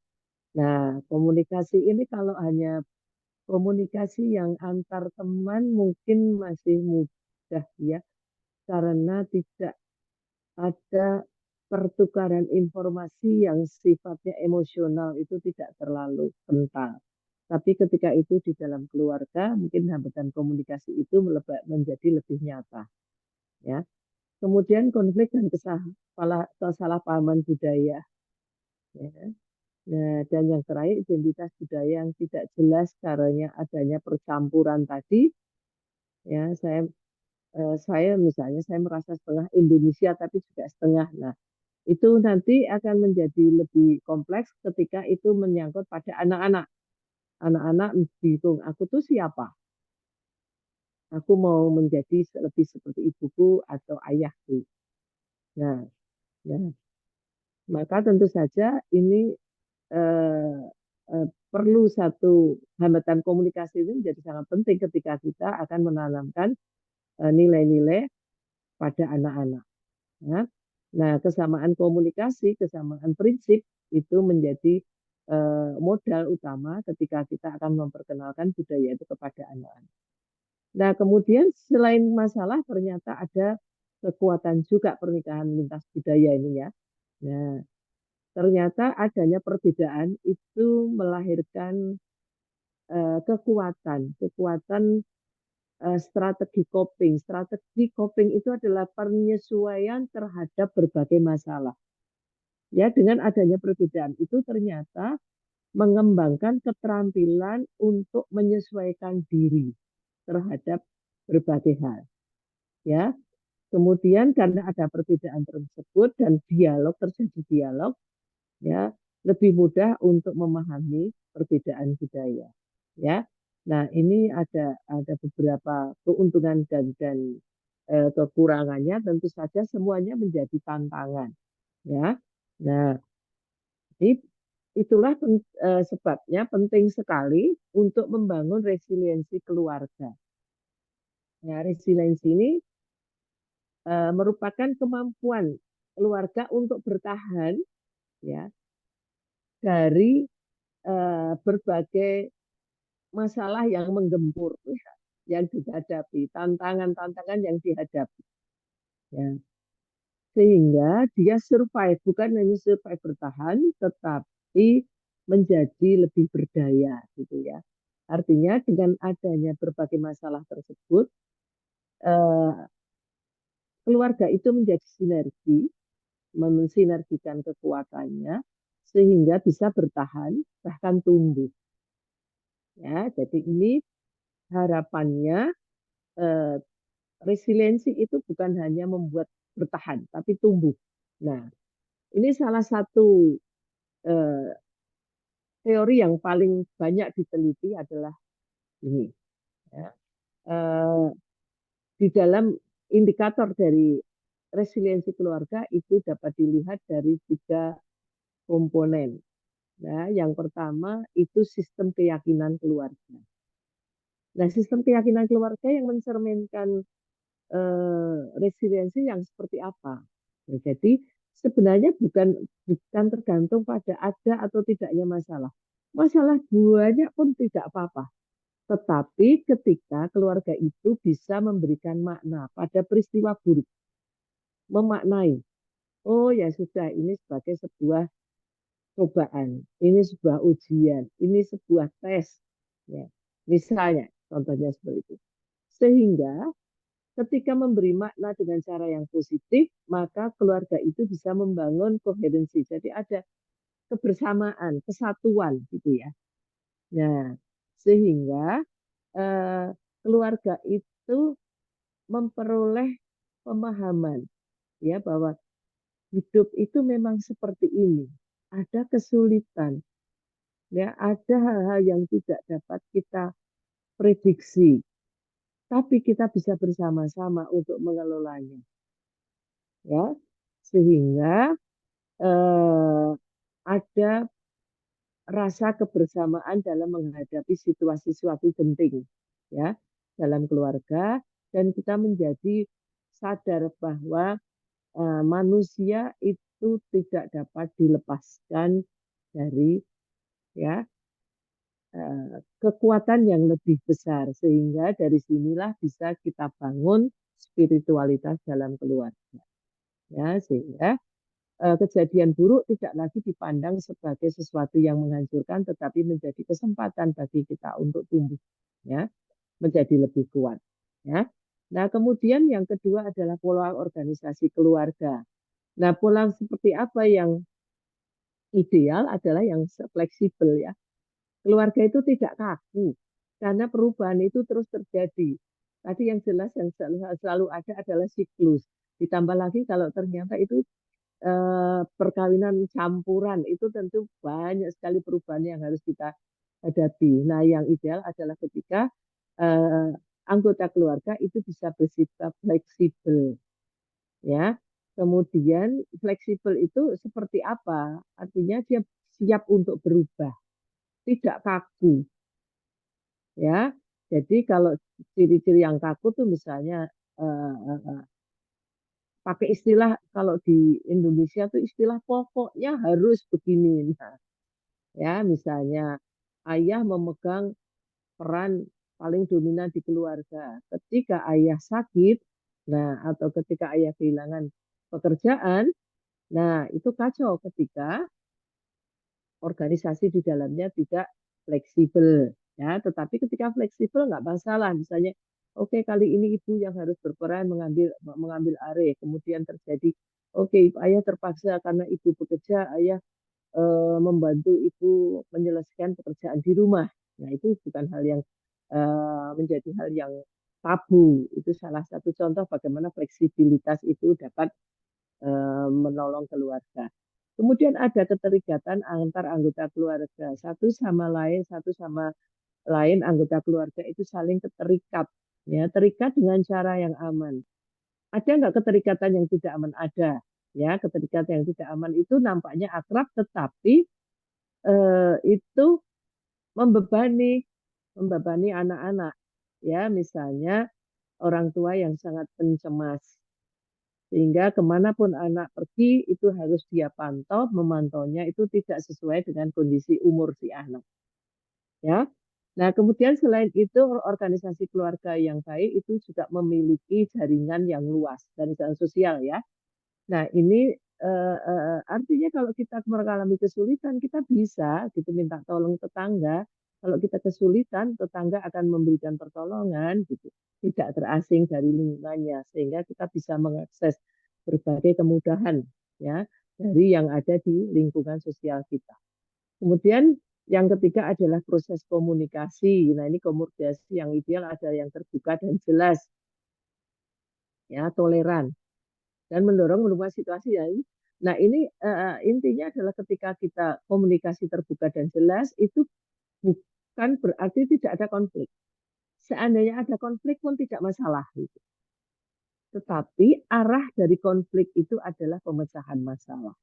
[SPEAKER 1] Nah, komunikasi ini kalau hanya komunikasi yang antar teman mungkin masih mudah ya, karena tidak ada pertukaran informasi yang sifatnya emosional itu tidak terlalu kental. Tapi ketika itu di dalam keluarga, mungkin hambatan komunikasi itu menjadi lebih nyata. Ya. Kemudian konflik dan kesalahpahaman budaya. Ya. Nah, dan yang terakhir identitas budaya yang tidak jelas karena adanya percampuran tadi. Ya, saya misalnya saya merasa setengah Indonesia tapi juga setengah. Nah, itu nanti akan menjadi lebih kompleks ketika itu menyangkut pada anak-anak. Anak-anak bingung, aku tuh siapa? Aku mau menjadi lebih seperti ibuku atau ayahku. Nah, nah, maka tentu saja ini eh, perlu satu hambatan komunikasi itu menjadi sangat penting ketika kita akan menanamkan nilai-nilai pada anak-anak. Ya. Nah, kesamaan komunikasi, kesamaan prinsip itu menjadi modal utama ketika kita akan memperkenalkan budaya itu kepada anak-anak. Nah, kemudian selain masalah ternyata ada kekuatan juga pernikahan lintas budaya ini ya. Nah, ternyata adanya perbedaan itu melahirkan kekuatan strategi coping. Strategi coping itu adalah penyesuaian terhadap berbagai masalah. Ya, dengan adanya perbedaan itu ternyata mengembangkan keterampilan untuk menyesuaikan diri terhadap berbagai hal. Ya, kemudian karena ada perbedaan tersebut dan terjadi dialog, ya lebih mudah untuk memahami perbedaan budaya. Ya, nah ini ada beberapa keuntungan dan kekurangannya. Tentu saja semuanya menjadi tantangan. Ya, nah ini itulah sebabnya penting sekali untuk membangun resiliensi keluarga. Nah, resiliensi ini merupakan kemampuan keluarga untuk bertahan ya dari berbagai masalah yang menggempur ya, yang dihadapi, tantangan-tantangan yang dihadapi. Ya. Sehingga dia survive, bukan hanya survive bertahan, tetapi menjadi lebih berdaya gitu ya. Artinya dengan adanya berbagai masalah tersebut, eh, keluarga itu menjadi sinergi, mensinergikan kekuatannya, sehingga bisa bertahan, bahkan tumbuh. Ya, jadi ini harapannya eh, resiliensi itu bukan hanya membuat bertahan, tapi tumbuh. Nah, ini salah satu eh, teori yang paling banyak diteliti adalah ini. Ya. Eh, di dalam indikator dari resiliensi keluarga itu dapat dilihat dari 3 komponen. Nah, yang pertama itu sistem keyakinan keluarga. Nah, sistem keyakinan keluarga yang mencerminkan resiliensi yang seperti apa. Nah, jadi sebenarnya bukan tergantung pada ada atau tidaknya masalah. Masalah banyak pun tidak apa-apa. Tetapi ketika keluarga itu bisa memberikan makna pada peristiwa buruk, memaknai, oh ya sudah ini sebagai sebuah cobaan, ini sebuah ujian, ini sebuah tes, ya. Misalnya, contohnya seperti itu. Sehingga ketika memberi makna dengan cara yang positif, maka keluarga itu bisa membangun koherensi. Jadi ada kebersamaan, kesatuan gitu ya. Nah, sehingga eh, keluarga itu memperoleh pemahaman ya bahwa hidup itu memang seperti ini. Ada kesulitan, ya, ada hal-hal yang tidak dapat kita prediksi, tapi kita bisa bersama-sama untuk mengelolanya, ya, sehingga eh, ada rasa kebersamaan dalam menghadapi situasi-situasi penting, ya, dalam keluarga dan kita menjadi sadar bahwa manusia itu tidak dapat dilepaskan dari ya kekuatan yang lebih besar sehingga dari sinilah bisa kita bangun spiritualitas dalam keluarga ya sehingga kejadian buruk tidak lagi dipandang sebagai sesuatu yang menghancurkan tetapi menjadi kesempatan bagi kita untuk tumbuh ya menjadi lebih kuat ya. Nah, kemudian yang kedua adalah pola organisasi keluarga. Nah, pola seperti apa yang ideal adalah yang fleksibel ya. Keluarga itu tidak kaku karena perubahan itu terus terjadi. Tadi yang jelas yang selalu ada adalah siklus. Ditambah lagi kalau ternyata itu perkawinan campuran itu tentu banyak sekali perubahan yang harus kita hadapi. Nah, yang ideal adalah ketika eh, anggota keluarga itu bisa bersifat fleksibel, ya. Kemudian fleksibel itu seperti apa? Artinya dia siap untuk berubah, tidak kaku, ya. Jadi kalau ciri-ciri yang kaku tuh misalnya pakai istilah kalau di Indonesia tuh istilah pokoknya harus begini. Nah, ya misalnya ayah memegang peran paling dominan di keluarga. Ketika ayah sakit, nah atau ketika ayah kehilangan pekerjaan, nah itu kacau ketika organisasi di dalamnya tidak fleksibel. Ya, tetapi ketika fleksibel nggak masalah. Misalnya, oke kali ini ibu yang harus berperan mengambil are, kemudian terjadi, oke ayah terpaksa karena ibu bekerja, ayah membantu ibu menyelesaikan pekerjaan di rumah. Nah, itu bukan hal yang menjadi hal yang tabu. Itu salah satu contoh bagaimana fleksibilitas itu dapat menolong keluarga. Kemudian ada keterikatan antar anggota keluarga. Satu sama lain anggota keluarga itu saling terikat. Ya, terikat dengan cara yang aman. Ada nggak keterikatan yang tidak aman? Ada. Ya, keterikatan yang tidak aman itu nampaknya akrab, tetapi itu membebani membebani anak-anak. Ya, misalnya orang tua yang sangat pencemas. Sehingga kemanapun anak pergi itu harus dia pantau, memantaunya itu tidak sesuai dengan kondisi umur si anak. Ya. Nah, kemudian selain itu organisasi keluarga yang baik itu juga memiliki jaringan yang luas, jaringan sosial ya. Nah, ini artinya kalau kita mengalami kesulitan, kita bisa gitu minta tolong tetangga. Kalau kita kesulitan, tetangga akan memberikan pertolongan gitu. Tidak terasing dari lingkungannya sehingga kita bisa mengakses berbagai kemudahan ya dari yang ada di lingkungan sosial kita. Kemudian yang ketiga adalah proses komunikasi. Nah, ini komunikasi yang ideal ada yang terbuka dan jelas ya, toleran dan mendorong merubah situasi ya. Nah, ini intinya adalah ketika kita komunikasi terbuka dan jelas itu bukan berarti tidak ada konflik. Seandainya ada konflik pun tidak masalah gitu. Tetapi arah dari konflik itu adalah pemecahan masalah.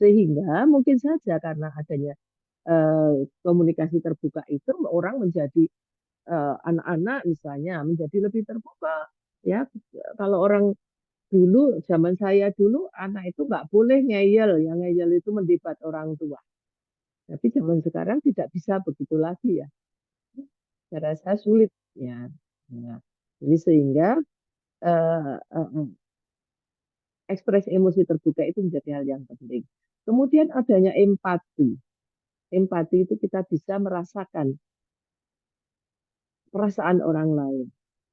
[SPEAKER 1] Sehingga mungkin saja karena adanya komunikasi terbuka itu orang menjadi anak-anak misalnya menjadi lebih terbuka ya. Kalau orang dulu, zaman saya dulu, anak itu nggak boleh ngeyel. Yang ngeyel itu mendebat orang tua. Tapi zaman sekarang tidak bisa begitu lagi ya. Saya rasa sulit ya. Nah, jadi sehingga eh, eh, eh, ekspresi emosi terbuka itu menjadi hal yang penting. Kemudian adanya empati. Empati itu kita bisa merasakan perasaan orang lain.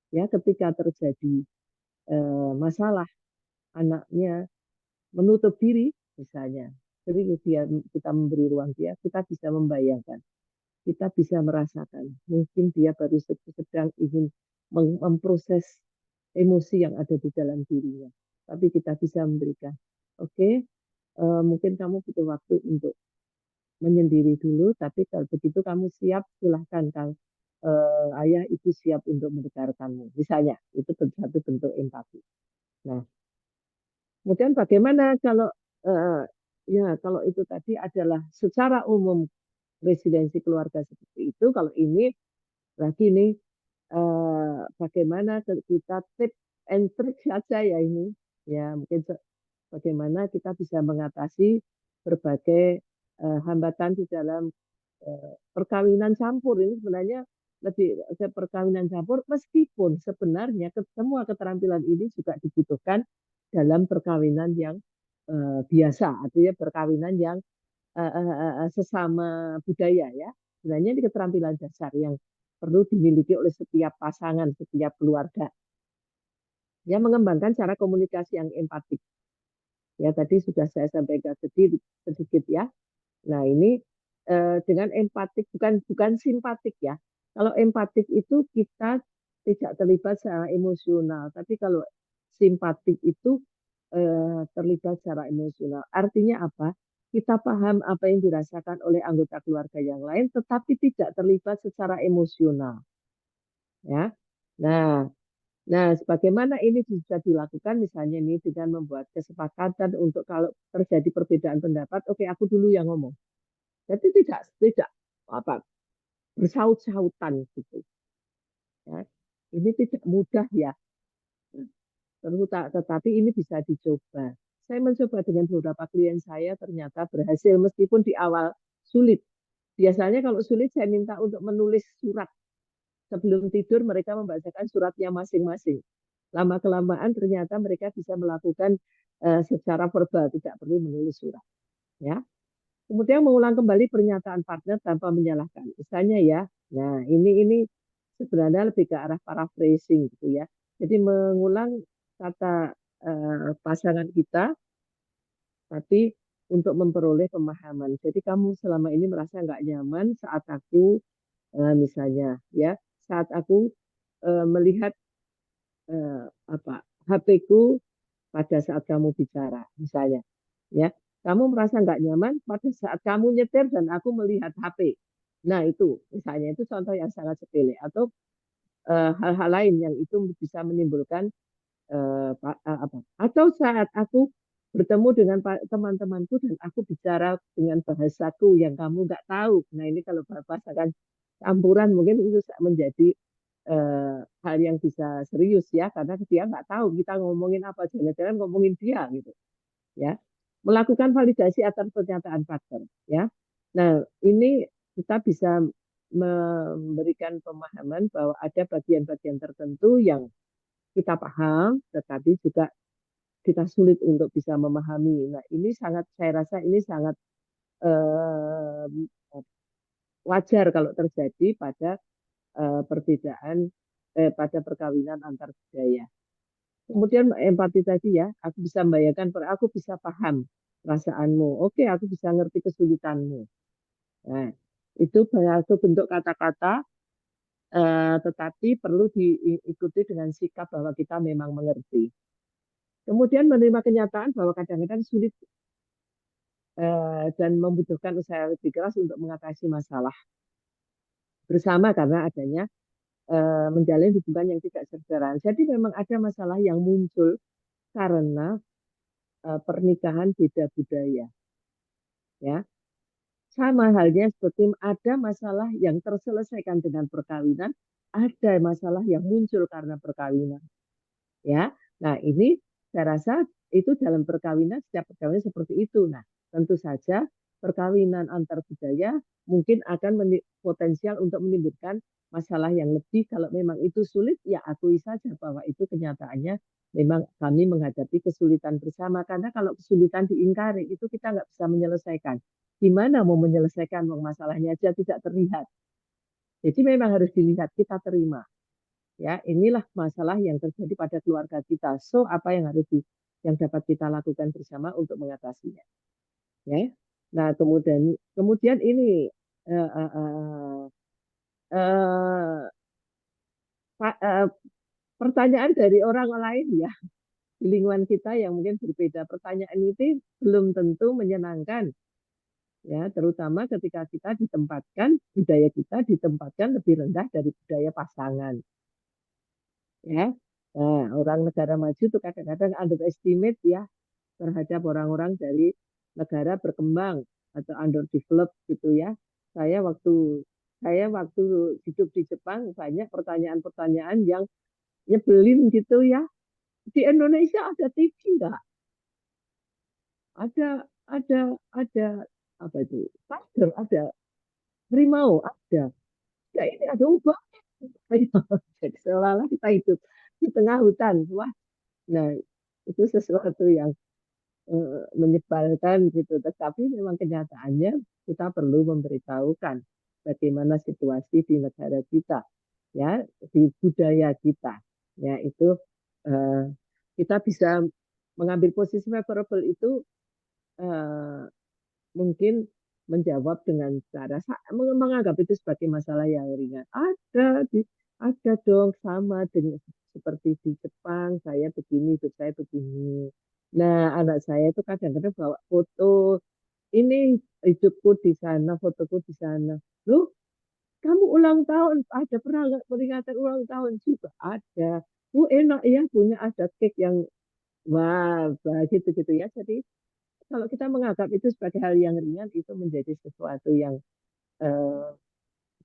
[SPEAKER 1] Ya, ketika terjadi masalah anaknya menutup diri misalnya. Jadi kita memberi ruang dia, kita bisa membayangkan, kita bisa merasakan. Mungkin dia baru sedang ingin memproses emosi yang ada di dalam dirinya. Tapi kita bisa memberikan, oke, mungkin kamu butuh waktu untuk menyendiri dulu, tapi kalau begitu kamu siap, silahkan Kang. Ayah ibu siap untuk mendengarkanmu. Misalnya, itu satu bentuk empati. Nah, kemudian bagaimana kalau eh, ya kalau itu tadi adalah secara umum residensi keluarga seperti itu, kalau ini lagi nih bagaimana kita tip and trick saja ya ini ya mungkin bagaimana kita bisa mengatasi berbagai hambatan di dalam perkawinan campur ini sebenarnya lebih ke perkawinan campur meskipun sebenarnya semua keterampilan ini juga dibutuhkan dalam perkawinan yang biasa, artinya perkawinan yang sesama budaya ya. Sebenarnya ini keterampilan dasar yang perlu dimiliki oleh setiap pasangan, setiap keluarga. Ya, mengembangkan cara komunikasi yang empatik. Ya, tadi sudah saya sampaikan sedikit, sedikit ya. Nah, ini dengan empatik bukan simpatik ya. Kalau empatik itu kita tidak terlibat secara emosional, tapi kalau simpatik itu terlibat secara emosional. Artinya apa? Kita paham apa yang dirasakan oleh anggota keluarga yang lain, tetapi tidak terlibat secara emosional. Ya, nah, bagaimana ini bisa dilakukan? Misalnya ini dengan membuat kesepakatan untuk kalau terjadi perbedaan pendapat, oke aku dulu yang ngomong. Jadi tidak apa bersaut-sautan gitu. Ya. Ini tidak mudah ya. tetapi ini bisa dicoba. Saya mencoba dengan beberapa klien saya, ternyata berhasil meskipun di awal sulit. Biasanya kalau sulit saya minta untuk menulis surat. Sebelum tidur mereka membacakan suratnya masing-masing. Lama-kelamaan ternyata mereka bisa melakukan secara verbal, tidak perlu menulis surat. Ya. Kemudian mengulang kembali pernyataan partner tanpa menyalahkan. Misalnya ya, nah ini sebenarnya lebih ke arah paraphrasing gitu ya. Jadi mengulang kata pasangan kita, tapi untuk memperoleh pemahaman. Jadi kamu selama ini merasa nggak nyaman saat aku misalnya ya, saat aku melihat apa HP-ku pada saat kamu bicara, misalnya ya. Kamu merasa nggak nyaman pada saat kamu nyetir dan aku melihat HP. Nah itu misalnya itu contoh yang sangat sepele atau hal-hal lain yang itu bisa menimbulkan apa? Atau saat aku bertemu dengan teman-temanku dan aku bicara dengan bahasaku yang kamu nggak tahu. Nah ini kalau bahasa campuran mungkin itu menjadi hal yang bisa serius ya karena dia nggak tahu kita ngomongin apa, jangan-jangan ngomongin dia gitu ya. Melakukan validasi atas pernyataan partner ya. Nah ini kita bisa memberikan pemahaman bahwa ada bagian-bagian tertentu yang kita paham, tetapi juga kita sulit untuk bisa memahami. Nah, ini sangat, saya rasa ini sangat eh, wajar kalau terjadi pada perbedaan, pada perkawinan antar budaya. Kemudian empati tadi ya, aku bisa membayangkan, aku bisa paham perasaanmu. Oke, aku bisa ngerti kesulitanmu. Nah, itu satu bentuk kata-kata, tetapi perlu diikuti dengan sikap bahwa kita memang mengerti. Kemudian menerima kenyataan bahwa kadang-kadang sulit dan membutuhkan usaha lebih keras untuk mengatasi masalah bersama karena adanya menjalin hubungan yang tidak sederhana. Jadi memang ada masalah yang muncul karena pernikahan beda budaya, ya. Sama halnya seperti ada masalah yang terselesaikan dengan perkawinan, ada masalah yang muncul karena perkawinan, ya. Nah, ini saya rasa itu dalam perkawinan, setiap perkawinan seperti itu. Nah, tentu saja perkawinan antar budaya mungkin akan potensial untuk menimbulkan masalah yang lebih. Kalau memang itu sulit, ya akui saja bahwa itu kenyataannya memang kami menghadapi kesulitan bersama. Karena kalau kesulitan diingkari, itu kita nggak bisa menyelesaikan. Gimana mau menyelesaikan masalahnya aja tidak terlihat. Jadi memang harus dilihat, kita terima. Ya, inilah masalah yang terjadi pada keluarga kita. So, apa yang yang dapat kita lakukan bersama untuk mengatasinya? Ya. Nah, kemudian ini uh, uh, uh, uh, pertanyaan dari orang lain ya di lingkungan kita yang mungkin berbeda. Pertanyaan itu belum tentu menyenangkan, ya, terutama ketika kita ditempatkan budaya kita ditempatkan lebih rendah dari budaya pasangan. Ya. Nah, orang negara maju itu kadang-kadang underestimate ya terhadap orang-orang dari negara berkembang atau underdeveloped gitu ya. Saya waktu saya waktu hidup di Jepang banyak pertanyaan-pertanyaan yang nyebelin gitu ya. Di Indonesia ada TV nggak? Ada ada ada apa itu? Tiger ada, harimau ada. Ya ini ada ubah. Jadi seolah-olah kita hidup di tengah hutan. Wah, nah itu sesuatu yang menyebalkan gitu. Tetapi memang kenyataannya kita perlu memberitahukan bagaimana situasi di negara kita, ya, di budaya kita. Ya, itu eh, kita bisa mengambil posisi favorable itu eh, mungkin menjawab dengan cara menganggap itu sebagai masalah yang ringan. Ada dong sama dengan seperti di Jepang, saya begini, hidup saya begini. Nah, anak saya itu kadang-kadang bawa foto, ini hidupku di sana, fotoku di sana. Loh, kamu ulang tahun, ada pernah nggak peringatan ulang tahun juga? Ada. Enak ya punya ada cake yang wah, gitu-gitu ya. Jadi kalau kita menganggap itu sebagai hal yang ringan, itu menjadi sesuatu yang eh,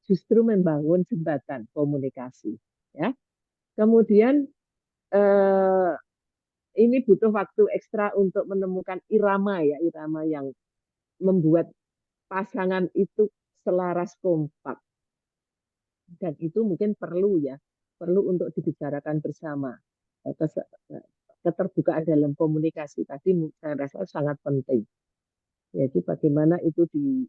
[SPEAKER 1] justru membangun jembatan komunikasi. Ya. Kemudian eh, ini butuh waktu ekstra untuk menemukan irama ya, irama yang membuat pasangan itu selaras kompak. Dan itu mungkin perlu ya, perlu untuk dibicarakan bersama. Keterbukaan dalam komunikasi tadi saya rasa sangat penting. Jadi bagaimana itu di,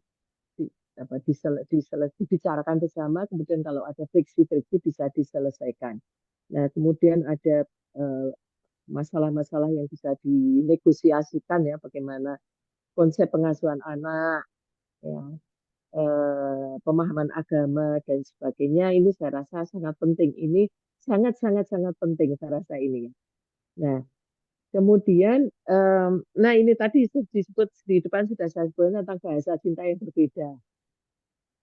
[SPEAKER 1] dibicarakan bersama, kemudian kalau ada friksi-friksi bisa diselesaikan. Nah, kemudian ada masalah-masalah yang bisa dinegosiasikan ya, bagaimana konsep pengasuhan anak, ya, pemahaman agama dan sebagainya. Ini saya rasa sangat penting. Ini sangat penting saya rasa ini. Nah, kemudian, nah ini tadi disebut di depan sudah saya sebutkan tentang bahasa cinta yang berbeda,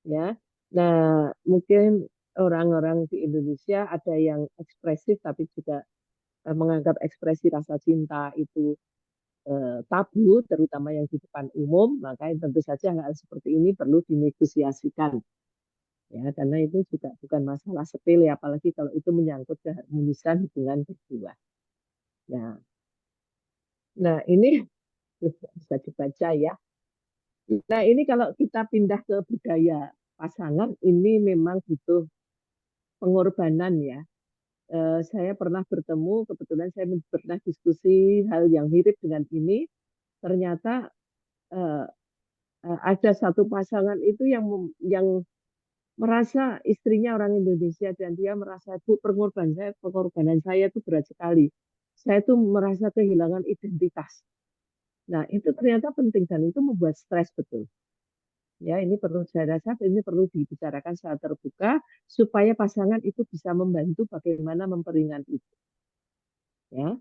[SPEAKER 1] ya. Nah, mungkin orang-orang di Indonesia ada yang ekspresif tapi juga menganggap ekspresi rasa cinta itu tabu, terutama yang di depan umum, maka tentu saja hal seperti ini perlu dinegosiasikan. Ya, karena itu juga bukan masalah sepele, apalagi kalau itu menyangkut keharmonisan hubungan berdua. Nah, ini bisa dibaca ya. Nah, ini kalau kita pindah ke budaya pasangan, ini memang butuh pengorbanan ya. Saya pernah bertemu, kebetulan saya pernah diskusi hal yang mirip dengan ini. Ternyata eh, ada satu pasangan itu yang merasa istrinya orang Indonesia dan dia merasa Bu, pengorbanan saya itu berat sekali. Saya tuh merasa kehilangan identitas. Nah, itu ternyata penting dan itu membuat stres betul. Ya, ini perlu saya rasa ini perlu dibicarakan secara terbuka supaya pasangan itu bisa membantu bagaimana memperingan itu. Ya.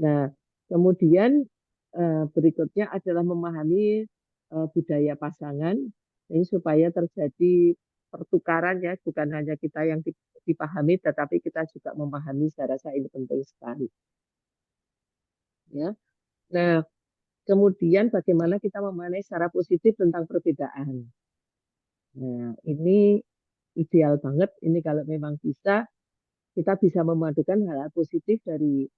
[SPEAKER 1] Nah, kemudian berikutnya adalah memahami budaya pasangan ini supaya terjadi pertukaran ya, bukan hanya kita yang dipahami tetapi kita juga memahami. Saya rasa ini penting sekali. Ya. Nah, kemudian bagaimana kita memaknai secara positif tentang perbedaan. Nah, ini ideal banget. Ini kalau memang bisa, kita bisa memadukan hal-hal positif dari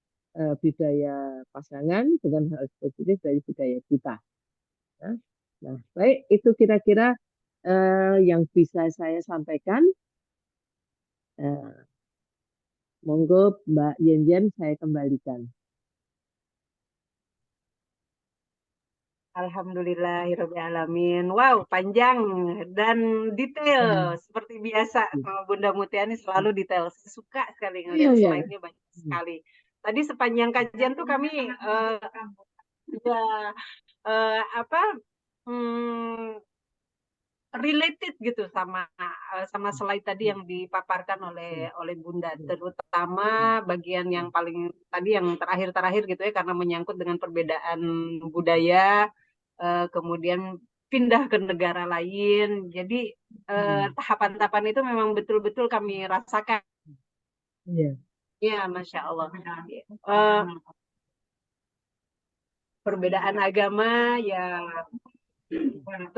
[SPEAKER 1] budaya pasangan dengan hal positif dari budaya kita. Nah, baik, itu kira-kira yang bisa saya sampaikan. Monggo Mbak Yen saya kembalikan.
[SPEAKER 2] Alhamdulillahirrahmanirrahim. Wow, panjang dan detail. Seperti biasa, Bunda Mutiani selalu detail. Saya suka sekali ngelihat slide-nya banyak sekali. Tadi sepanjang kajian tuh kami related gitu sama slide tadi yang dipaparkan oleh Bunda, terutama bagian yang paling tadi yang terakhir gitu ya, karena menyangkut dengan perbedaan budaya, kemudian pindah ke negara lain. Jadi tahapan-tahapan itu memang betul-betul kami rasakan. Ya, Masya Allah. Perbedaan agama ya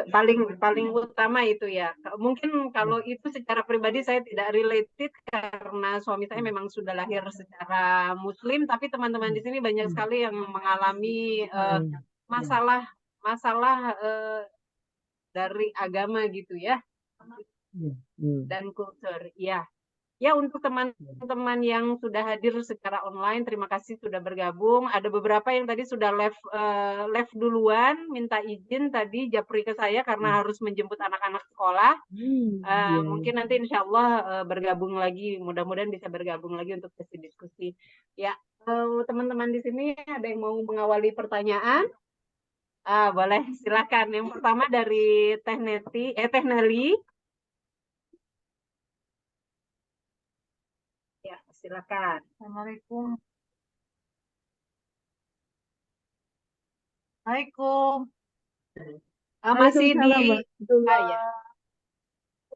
[SPEAKER 2] paling utama itu ya. Mungkin kalau itu secara pribadi saya tidak related karena suami saya memang sudah lahir secara Muslim, tapi teman-teman di sini banyak sekali yang mengalami masalah dari agama gitu ya, dan kultur. Ya, untuk teman-teman yang sudah hadir secara online, terima kasih sudah bergabung. Ada beberapa yang tadi sudah live duluan, minta izin tadi japri ke saya karena harus menjemput anak-anak sekolah. Mungkin nanti insya Allah bergabung lagi, mudah-mudahan bisa bergabung lagi untuk sesi diskusi. Ya, teman-teman di sini ada yang mau mengawali pertanyaan? Boleh, silakan. Yang pertama dari Teh Nelly. Ya, silakan.
[SPEAKER 3] Assalamualaikum. Assalamualaikum.
[SPEAKER 2] Masih di
[SPEAKER 3] ya.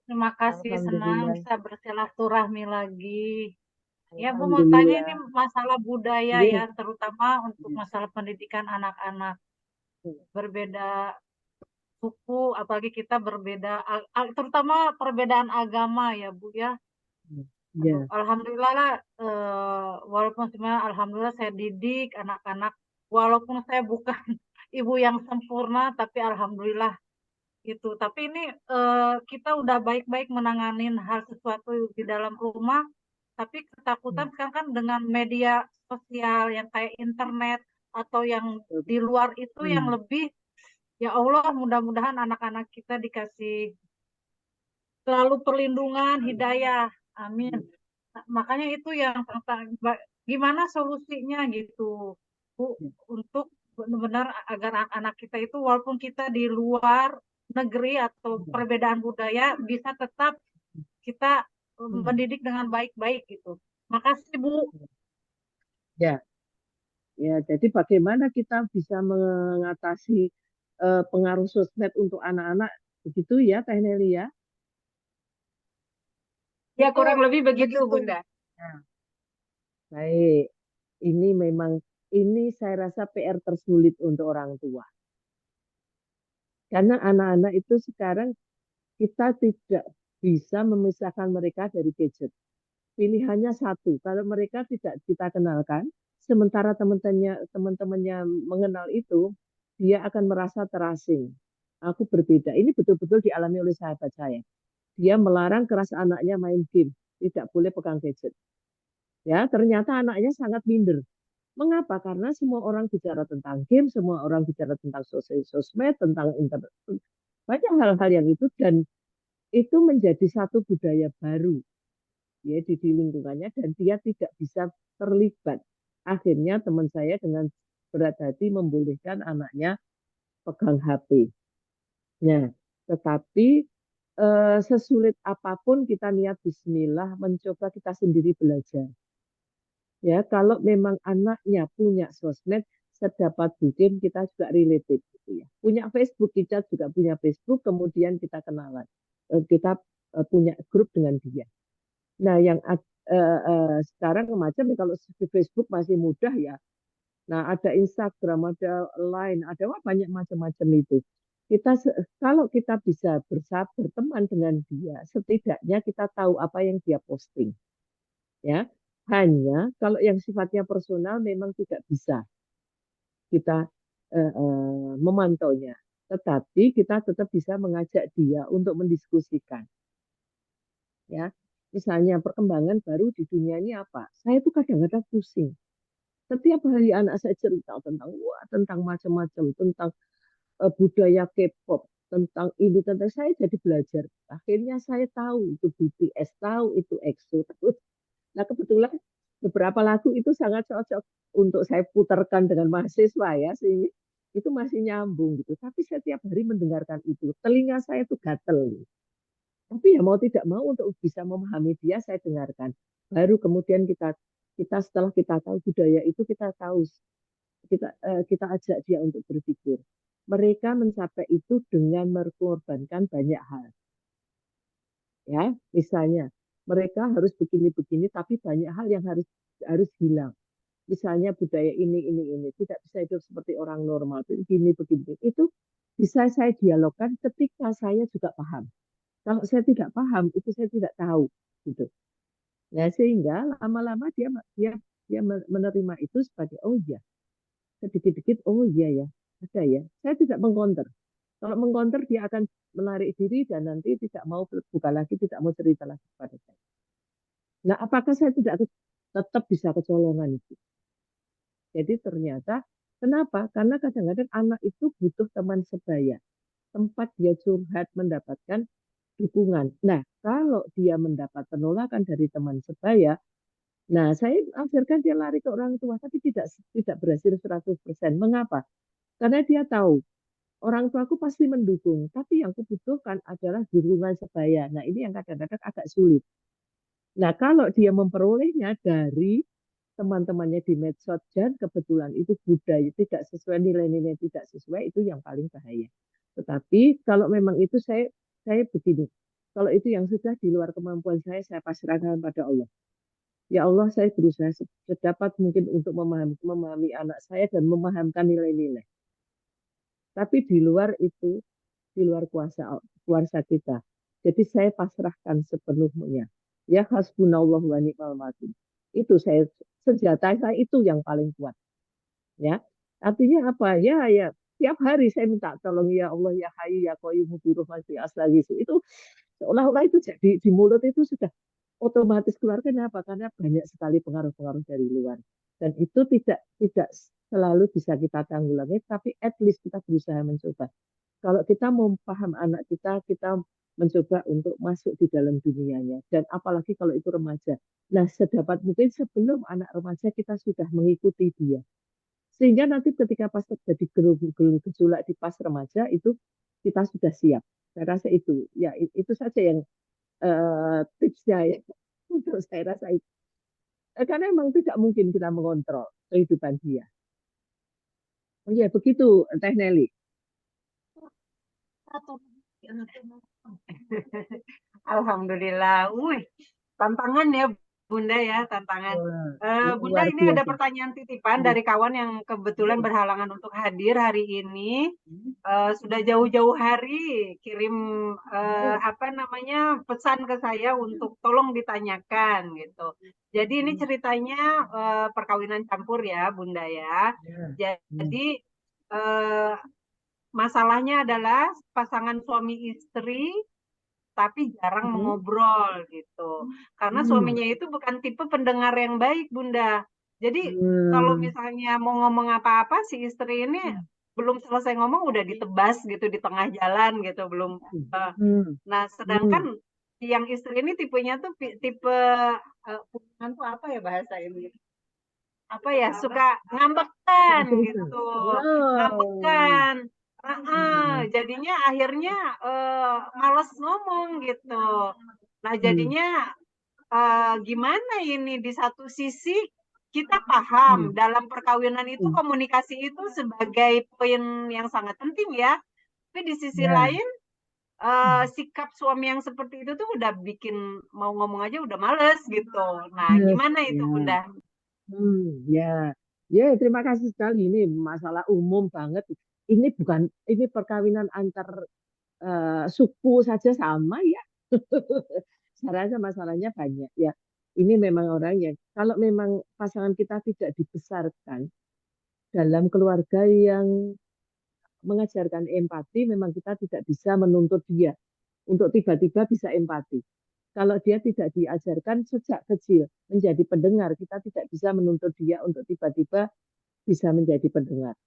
[SPEAKER 3] Terima kasih, senang bisa bersilaturahmi lagi. Ya, Bu mau tanya ini masalah budaya ya, terutama untuk masalah pendidikan anak-anak. Berbeda suku, apalagi kita berbeda, terutama perbedaan agama ya Bu ya.
[SPEAKER 1] Ya,
[SPEAKER 3] Alhamdulillah lah, walaupun sebenarnya alhamdulillah saya didik anak-anak, walaupun saya bukan ibu yang sempurna, tapi alhamdulillah gitu. Tapi ini kita udah baik-baik menanganin hal sesuatu di dalam rumah, tapi ketakutan sekarang kan dengan media sosial yang kayak internet atau yang di luar itu yang lebih, ya Allah mudah-mudahan anak-anak kita dikasih selalu perlindungan, hidayah, amin. Nah, makanya itu yang gimana solusinya gitu, Bu, untuk benar-benar agar anak-anak kita itu walaupun kita di luar negeri atau perbedaan budaya bisa tetap kita mendidik dengan baik-baik gitu. Makasih Bu.
[SPEAKER 1] ya, ya. Jadi bagaimana kita bisa mengatasi pengaruh sosmed untuk anak-anak begitu ya, Teh Nelly ya?
[SPEAKER 2] Ya kurang lebih begitu Bunda.
[SPEAKER 1] Nah, baik. Ini memang saya rasa PR tersulit untuk orang tua. Karena anak-anak itu sekarang kita tidak bisa memisahkan mereka dari gadget. Pilihannya satu, kalau mereka tidak kita kenalkan, sementara teman-temannya mengenal itu, dia akan merasa terasing. Aku berbeda. Ini betul-betul dialami oleh sahabat saya. Dia melarang keras anaknya main game, tidak boleh pegang gadget. Ya, ternyata anaknya sangat minder. Mengapa? Karena semua orang bicara tentang game, semua orang bicara tentang sosmed, tentang internet, banyak hal-hal yang itu, dan itu menjadi satu budaya baru ya di lingkungannya, dan dia tidak bisa terlibat. Akhirnya teman saya dengan berat hati membolehkan anaknya pegang HP. Nah, tetapi sesulit apapun kita niat Bismillah, mencoba kita sendiri belajar. Ya, kalau memang anaknya punya sosmed, sedapat mungkin kita juga related gitu ya. Punya Facebook, kita juga punya Facebook, kemudian kita kenalan. Kita punya grup dengan dia. Nah, yang sekarang macam kalau di Facebook masih mudah ya. Nah, ada Instagram, ada Line, ada banyak macam-macam itu. Kalau kita bisa berteman dengan dia, setidaknya kita tahu apa yang dia posting. Ya, hanya kalau yang sifatnya personal memang tidak bisa kita memantaunya. Tetapi kita tetap bisa mengajak dia untuk mendiskusikan. Ya, misalnya perkembangan baru di dunia ini apa? Saya tuh kadang-kadang pusing. Setiap hari anak saya cerita tentang macam-macam, tentang budaya K-pop, tentang ini, tentang saya jadi belajar. Akhirnya saya tahu itu BTS, tahu itu EXO. Nah, kebetulan beberapa lagu itu sangat cocok untuk saya putarkan dengan mahasiswa ya, sehingga itu masih nyambung gitu. Tapi setiap hari mendengarkan itu, telinga saya tuh gatel. Tapi ya mau tidak mau untuk bisa memahami dia, saya dengarkan. Baru kemudian kita setelah kita tahu budaya itu, kita tahu kita ajak dia untuk berpikir. Mereka mencapai itu dengan mengorbankan banyak hal. Ya, misalnya mereka harus begini-begini, tapi banyak hal yang harus hilang. Misalnya budaya ini tidak bisa hidup seperti orang normal, begini begini. Itu bisa saya dialogkan ketika saya juga paham. Kalau saya tidak paham, itu saya tidak tahu, gitu. Nah, sehingga lama-lama dia dia menerima itu sebagai oh iya, sedikit-sedikit oh iya ya, ada ya. Saya tidak mengkonter. Kalau mengkonter dia akan menarik diri dan nanti tidak mau buka lagi, tidak mau cerita lagi kepada saya. Nah, apakah saya tidak tetap bisa kecolongan itu? Jadi ternyata kenapa? Karena kadang-kadang anak itu butuh teman sebaya, tempat dia curhat, mendapatkan dukungan. Nah, kalau dia mendapat penolakan dari teman sebaya, nah saya ajarkan dia lari ke orang tua, tapi tidak berhasil 100%. Mengapa? Karena dia tahu orang tuaku pasti mendukung, tapi yang kubutuhkan adalah dukungan sebaya. Nah, ini yang kadang-kadang agak sulit. Nah, kalau dia memperolehnya dari teman-temannya di medsos dan kebetulan itu budaya tidak sesuai, nilai-nilai tidak sesuai, itu yang paling bahaya. Tetapi kalau memang itu saya begini, kalau itu yang sudah di luar kemampuan saya pasrahkan pada Allah. Ya Allah, saya berusaha sedapat mungkin untuk memahami anak saya dan memahamkan nilai-nilai. Tapi di luar itu, di luar kuasa kita. Jadi saya pasrahkan sepenuhnya. Ya hasbunallah wa ni'mal wakil. Itu senjata saya itu yang paling kuat. Ya, artinya apa? Ya, tiap hari saya minta tolong ya Allah ya Hayyu ya Qayyum bi rahmatika astaghitsu. Itu seolah-olah itu jadi di mulut itu sudah otomatis keluar. Kenapa? Karena banyak sekali pengaruh-pengaruh dari luar. Dan itu tidak selalu bisa kita tanggulangi, tapi at least kita berusaha mencoba. Kalau kita mau paham anak kita mencoba untuk masuk di dalam dunianya. Dan apalagi kalau itu remaja. Nah, sedapat mungkin sebelum anak remaja kita sudah mengikuti dia. Sehingga nanti ketika pas terjadi gejolak di pas remaja itu kita sudah siap. Saya rasa itu, ya itu saja yang tipsnya ya untuk saya rasa itu. Karena memang tidak mungkin kita mengontrol kehidupan dia. Oh ya begitu Teh Nelly.
[SPEAKER 2] Alhamdulillah. Tantangan ya Bunda ya, tantangan. Bunda,
[SPEAKER 1] Luar
[SPEAKER 2] ini ada
[SPEAKER 1] biasa.
[SPEAKER 2] pertanyaan titipan dari kawan yang kebetulan berhalangan untuk hadir hari ini. Sudah jauh-jauh hari kirim pesan ke saya untuk tolong ditanyakan gitu. Jadi ini ceritanya perkawinan campur ya Bunda ya. Jadi masalahnya adalah pasangan suami istri tapi jarang mengobrol gitu. Karena suaminya itu bukan tipe pendengar yang baik, Bunda. Jadi kalau misalnya mau ngomong apa-apa, si istri ini belum selesai ngomong udah ditebas gitu di tengah jalan gitu, belum. Nah, sedangkan yang istri ini tipenya tuh tipe hubungan tuh apa ya bahasa ini? Apa ya, suka ngambekan gitu, ngambekan. Jadinya akhirnya males ngomong gitu. Nah jadinya gimana ini, di satu sisi kita paham dalam perkawinan itu komunikasi itu sebagai poin yang sangat penting ya. Tapi di sisi lain sikap suami yang seperti itu tuh udah bikin mau ngomong aja udah males gitu. Nah gimana itu Bunda?
[SPEAKER 1] Ya, terima kasih sekali. Ini masalah umum banget. Ini perkawinan antar suku saja sama ya. Saya rasa masalahnya banyak ya. Ini memang orang yang kalau memang pasangan kita tidak dibesarkan dalam keluarga yang mengajarkan empati, memang kita tidak bisa menuntut dia untuk tiba-tiba bisa empati. Kalau dia tidak diajarkan sejak kecil menjadi pendengar, kita tidak bisa menuntut dia untuk tiba-tiba bisa menjadi pendengar.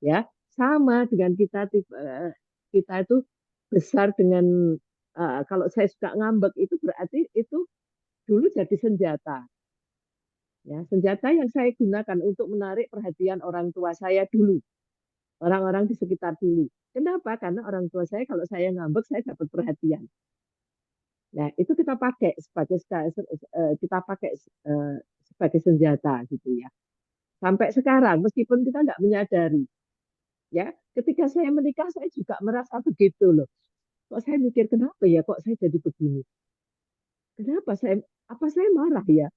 [SPEAKER 1] Ya, sama dengan kita itu besar dengan kalau saya suka ngambek itu berarti itu dulu jadi senjata. Ya, senjata yang saya gunakan untuk menarik perhatian orang tua saya dulu, orang-orang di sekitar dulu. Kenapa? Karena orang tua saya kalau saya ngambek saya dapat perhatian. Nah, itu kita pakai sebagai senjata gitu ya. Sampai sekarang meskipun kita nggak menyadari, ya, ketika saya menikah saya juga merasa begitu loh. Kok saya mikir kenapa ya kok saya jadi begini? Kenapa saya marah ya?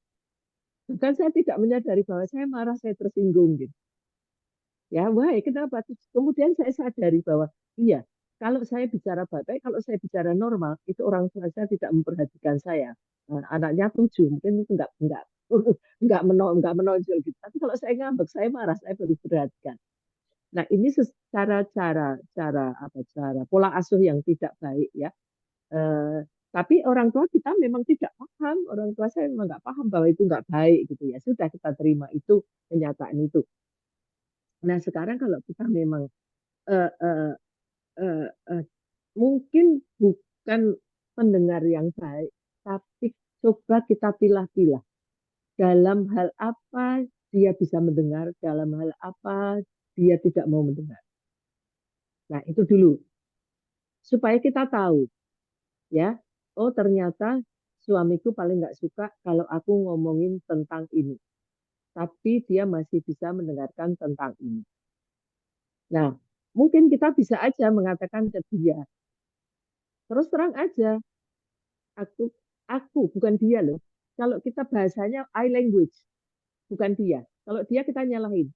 [SPEAKER 1] Bukan saya tidak menyadari bahwa saya marah, saya tersinggung gitu. Ya, wah, kenapa? Kemudian saya sadari bahwa iya, kalau saya bicara baik, kalau saya bicara normal, itu orang tua saya tidak memperhatikan saya. Anaknya 7, mungkin itu nggak menonjol gitu. Tapi kalau saya ngambek, saya marah, saya baru perhatikan. Nah, ini cara pola asuh yang tidak baik ya. Tapi orang tua kita memang tidak paham, orang tua saya memang nggak paham bahwa itu nggak baik gitu ya. Sudah kita terima itu kenyataan itu. Nah, sekarang kalau kita memang eh, eh, eh, eh, mungkin bukan pendengar yang baik, tapi coba kita pilah-pilah dalam hal apa dia bisa mendengar, dalam hal apa dia tidak mau mendengar. Nah, itu dulu supaya kita tahu ya, oh ternyata suamiku paling nggak suka kalau aku ngomongin tentang ini, tapi dia masih bisa mendengarkan tentang ini. Nah, mungkin kita bisa aja mengatakan ke dia, terus terang aja, aku bukan dia loh. Kalau kita bahasanya I language, bukan dia. Kalau dia kita nyalahin.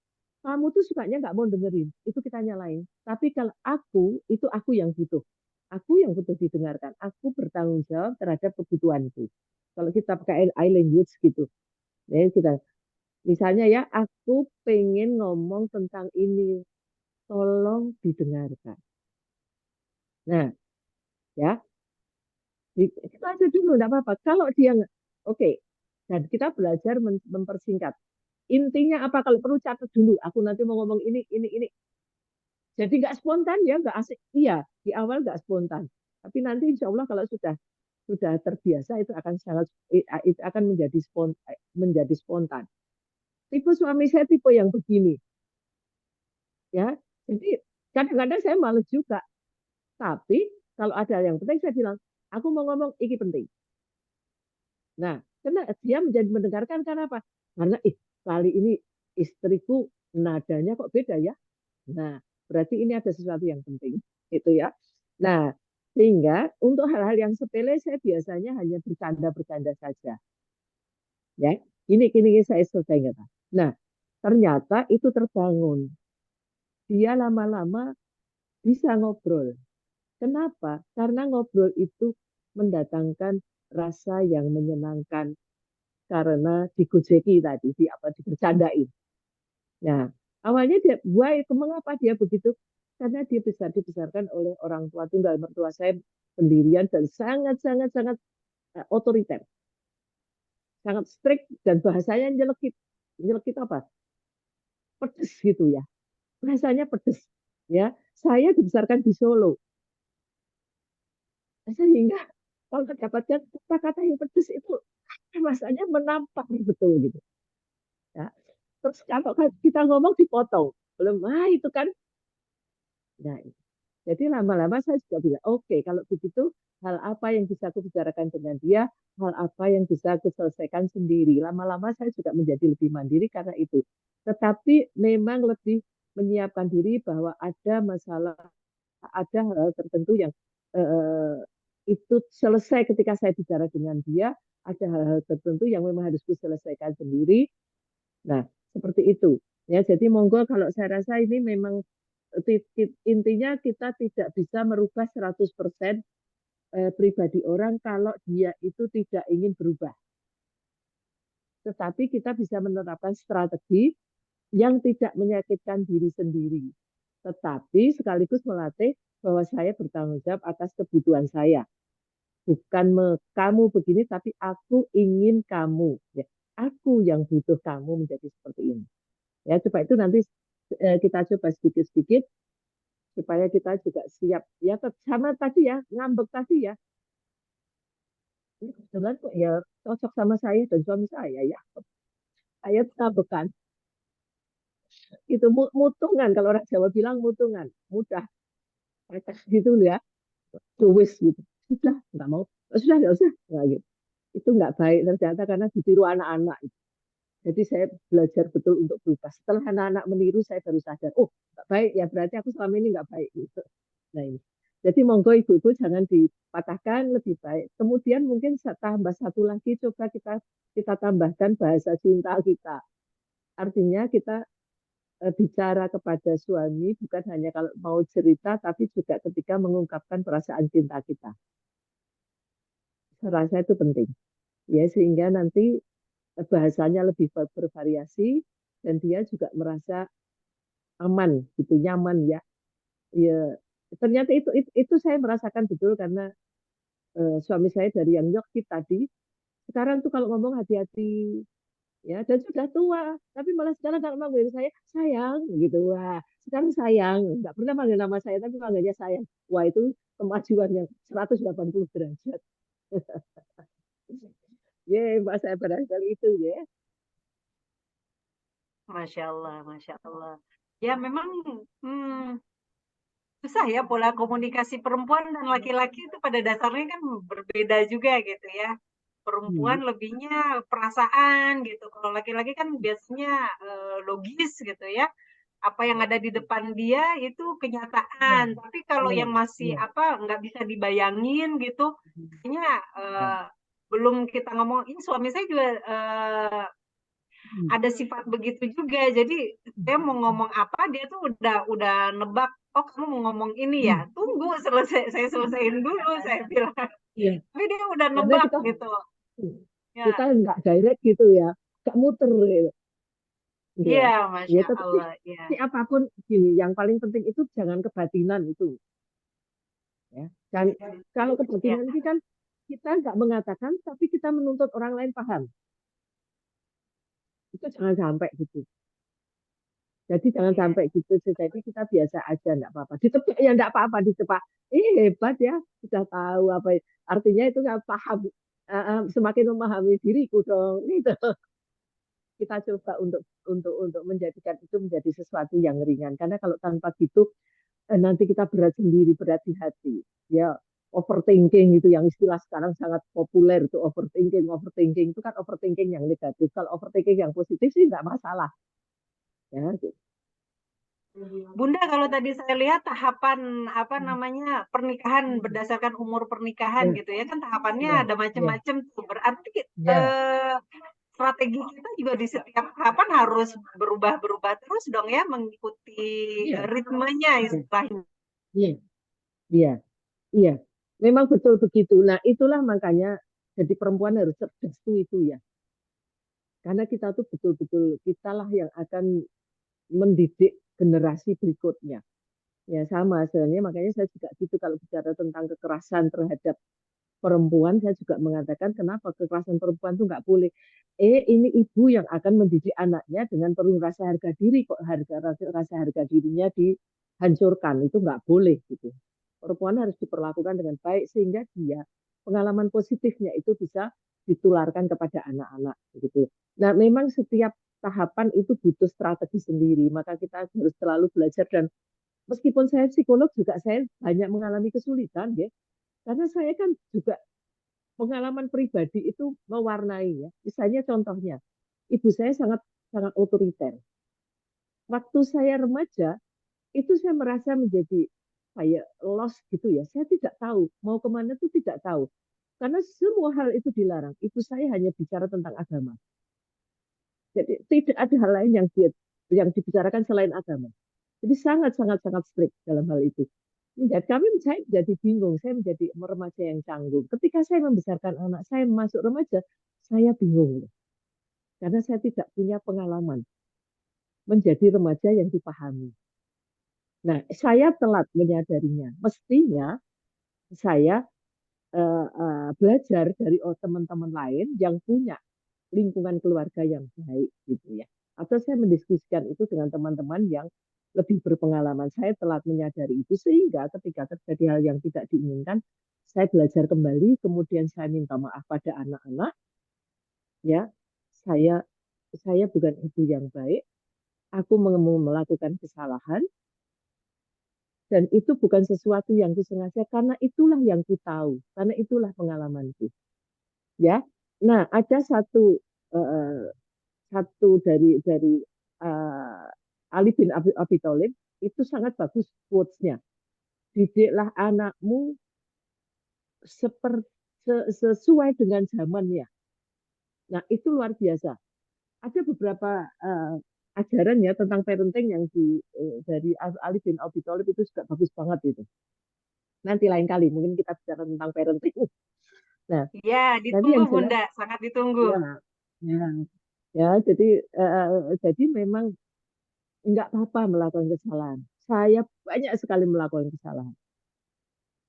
[SPEAKER 1] Kamu tuh sukanya nggak mau dengerin, itu kita nyalain. Tapi kalau itu aku yang butuh. Aku yang butuh didengarkan. Aku bertanggung jawab terhadap kebutuhanku. Kalau kita pakai I language gitu, ya kita misalnya ya, aku pengen ngomong tentang ini, tolong didengarkan. Nah, ya, itu aja dulu, enggak apa-apa. Kalau dia oke, dan kita belajar mempersingkat. Intinya apa? Kalau perlu catat dulu. Aku nanti mau ngomong ini. Jadi nggak spontan ya, nggak asik. Iya, di awal nggak spontan. Tapi nanti insya Allah kalau sudah terbiasa itu akan itu akan menjadi spontan. Tipe suami saya tipe yang begini, ya. Jadi kadang-kadang saya males juga. Tapi kalau ada yang penting saya bilang, aku mau ngomong ini penting. Nah, karena dia menjadi mendengarkan karena apa? Karena kali ini istriku nadanya kok beda ya. Nah, berarti ini ada sesuatu yang penting, itu ya. Nah, sehingga untuk hal-hal yang sepele saya biasanya hanya bercanda-bercanda saja. Ya, ini saya selesai nggak? Nah, ternyata itu terbangun. Dia lama-lama bisa ngobrol. Kenapa? Karena ngobrol itu mendatangkan rasa yang menyenangkan karena digojeki tadi, dibercandain. Nah, awalnya mengapa dia begitu? Karena dia dibesarkan oleh orang tua tunggal, mertua saya pendirian dan sangat otoriter, sangat strict dan bahasanya nyelekit apa? Pedes gitu ya, bahasanya pedes. Ya, saya dibesarkan di Solo, sehingga kalau mendapatkan kata-kata yang pedes itu rasanya menampar betul gitu. Ya. Terus kalau kita ngomong dipotong, belum itu kan. Nah, jadi lama-lama saya juga bilang, oke, kalau begitu hal apa yang bisa aku bicarakan dengan dia, hal apa yang bisa aku selesaikan sendiri. Lama-lama saya juga menjadi lebih mandiri karena itu. Tetapi memang lebih menyiapkan diri bahwa ada masalah, ada hal tertentu yang eh, itu selesai ketika saya bicara dengan dia, ada hal-hal tertentu yang memang harus diselesaikan sendiri. Nah, seperti itu. Ya, jadi monggo kalau saya rasa ini memang intinya kita tidak bisa merubah 100% pribadi orang kalau dia itu tidak ingin berubah. Tetapi kita bisa menerapkan strategi yang tidak menyakitkan diri sendiri. Tetapi sekaligus melatih bahwa saya bertanggung jawab atas kebutuhan saya. Bukan kamu begini, tapi aku ingin kamu. Ya, aku yang butuh kamu menjadi seperti ini. Ya, coba itu nanti kita coba sedikit-sedikit supaya kita juga siap. Ya, sama tadi ya, ngambek tadi ya. Ini kebetulan kok ya cocok sama saya dan suami saya ya. Saya ngambekan. Itu mutungan, kalau orang Jawa bilang mutungan. Mudah. Pretes gitu ya. Tuwis gitu. Sudah, nggak mau. Sudah, nggak usah. Nggak gitu. Itu nggak baik ternyata karena ditiru anak-anak. Jadi saya belajar betul untuk berubah. Setelah anak-anak meniru, saya baru sadar, oh, nggak baik ya, berarti aku selama ini nggak baik. Gitu. Nah ini. Jadi monggo ibu-ibu jangan dipatahkan, lebih baik. Kemudian mungkin tambah satu lagi, coba kita tambahkan bahasa cinta kita. Artinya kita bicara kepada suami bukan hanya kalau mau cerita, tapi juga ketika mengungkapkan perasaan cinta kita. Saya rasa itu penting. Ya, sehingga nanti bahasanya lebih bervariasi dan dia juga merasa aman gitu, nyaman ya. Ya, ternyata itu saya merasakan betul karena suami saya dari yang nyokit tadi, sekarang tuh kalau ngomong hati-hati ya, dan sudah tua, tapi malah sekarang kalau manggil saya sayang gitu. Wah, sekarang sayang, nggak pernah manggil nama saya tapi manggilnya sayang. Wah, itu kemajuan yang 180 derajat. Ya, Mbak, saya berhasil itu ya.
[SPEAKER 2] Masya Allah, Masya Allah. Ya memang susah ya pola komunikasi perempuan dan laki-laki itu pada dasarnya kan berbeda juga gitu ya. Perempuan lebihnya perasaan gitu. Kalau laki-laki kan biasanya logis gitu ya. Apa yang ada di depan dia itu kenyataan. Tapi kalau yang masih nggak bisa dibayangin gitu, kayaknya belum kita ngomong. Ini suami saya juga ada sifat begitu juga. Jadi saya mau ngomong apa dia tuh udah nebak. Oh, kamu mau ngomong ini ya? Tunggu saya selesaiin dulu, saya bilang.
[SPEAKER 1] Iya.
[SPEAKER 2] Tapi dia udah nebak gitu. Ya,
[SPEAKER 1] Kita nggak direct gitu ya, nggak muter gitu. Gitu
[SPEAKER 2] iya,
[SPEAKER 1] ya. Ya,
[SPEAKER 2] Masya
[SPEAKER 1] tetapi
[SPEAKER 2] Allah, ya.
[SPEAKER 1] apapun gini, yang paling penting itu jangan kebatinan itu. Ya. Dan kalau
[SPEAKER 2] Ya,
[SPEAKER 1] kebatinan ini kan kita nggak mengatakan, tapi kita menuntut orang lain paham. Itu jangan sampai gitu. Jadi jangan
[SPEAKER 2] ya.
[SPEAKER 1] sampai gitu. Jadi kita biasa aja, enggak apa-apa. Ditebak ya enggak apa-apa, ditebak. Hebat ya, sudah tahu apa. Artinya itu nggak paham. Semakin memahami diriku dong. Gitu. Kita coba untuk menjadikan itu menjadi sesuatu yang ringan. Karena kalau tanpa gitu nanti kita berat sendiri, berat di hati. Ya, overthinking itu yang istilah sekarang sangat populer itu overthinking. Overthinking itu kan overthinking yang negatif. Kalau overthinking yang positif sih nggak masalah. Ya,
[SPEAKER 2] Bunda, kalau tadi saya lihat tahapan apa namanya pernikahan berdasarkan umur pernikahan
[SPEAKER 1] ya,
[SPEAKER 2] gitu ya kan tahapannya
[SPEAKER 1] ya,
[SPEAKER 2] ada
[SPEAKER 1] ya,
[SPEAKER 2] macam-macam tuh. Berarti
[SPEAKER 1] ya,
[SPEAKER 2] strategi kita juga di setiap tahapan harus berubah-berubah terus dong ya mengikuti
[SPEAKER 1] iya,
[SPEAKER 2] ritmenya
[SPEAKER 1] iya,
[SPEAKER 2] istilahnya.
[SPEAKER 1] iya, iya, iya. Memang betul begitu. Nah, itulah makanya jadi perempuan harus cerdas itu ya. Karena kita tuh betul-betul kitalah yang akan mendidik generasi berikutnya. Ya sama sebenarnya makanya saya juga gitu kalau bicara tentang kekerasan terhadap perempuan saya juga mengatakan kenapa kekerasan perempuan itu nggak boleh. Ini ibu yang akan mendidik anaknya dengan penuh rasa harga diri kok rasa harga dirinya dihancurkan itu nggak boleh gitu. Perempuan harus diperlakukan dengan baik sehingga dia pengalaman positifnya itu bisa ditularkan kepada anak-anak gitu. Nah, memang setiap tahapan itu butuh strategi sendiri, maka kita harus selalu belajar dan meskipun saya psikolog juga saya banyak mengalami kesulitan ya. Karena saya kan juga pengalaman pribadi itu mewarnai ya. Misalnya contohnya, ibu saya sangat sangat otoriter. Waktu saya remaja, itu saya merasa menjadi kayak lost gitu ya. Saya tidak tahu mau kemana itu tidak tahu. Karena semua hal itu dilarang. Ibu saya hanya bicara tentang agama. Jadi tidak ada hal lain yang dibicarakan selain agama. Jadi sangat sangat sangat strict dalam hal itu. Dan kami saya jadi bingung, saya menjadi remaja yang canggung. Ketika saya membesarkan anak saya masuk remaja, saya bingung karena saya tidak punya pengalaman menjadi remaja yang dipahami. Nah, saya telat menyadarinya. Mestinya saya belajar dari teman-teman lain yang punya lingkungan keluarga yang baik gitu ya. Atau saya mendiskusikan itu dengan teman-teman yang lebih berpengalaman. Saya telat menyadari itu sehingga ketika terjadi hal yang tidak diinginkan, saya belajar kembali, kemudian saya minta maaf pada anak-anak, ya, saya saya bukan ibu yang baik, aku mau melakukan kesalahan, dan itu bukan sesuatu yang kusengaja karena itulah yang ku tahu, karena itulah pengalamanku, ya. Nah, ada uh, satu dari uh, Ali bin Abi Thalib itu sangat bagus quotes-nya. Didiklah anakmu sesuai dengan zamannya. Nah, itu luar biasa. Ada beberapa ajaran ya tentang parenting yang dari Ali bin Abi Thalib itu juga bagus banget itu. Nanti lain kali mungkin kita bicara tentang parenting. Nah,
[SPEAKER 2] Ya,
[SPEAKER 1] tapi
[SPEAKER 2] ditunggu
[SPEAKER 1] yang jelas
[SPEAKER 2] Bunda, sangat ditunggu.
[SPEAKER 1] ya, ya, ya jadi memang nggak apa-apa melakukan kesalahan. Saya banyak sekali melakukan kesalahan.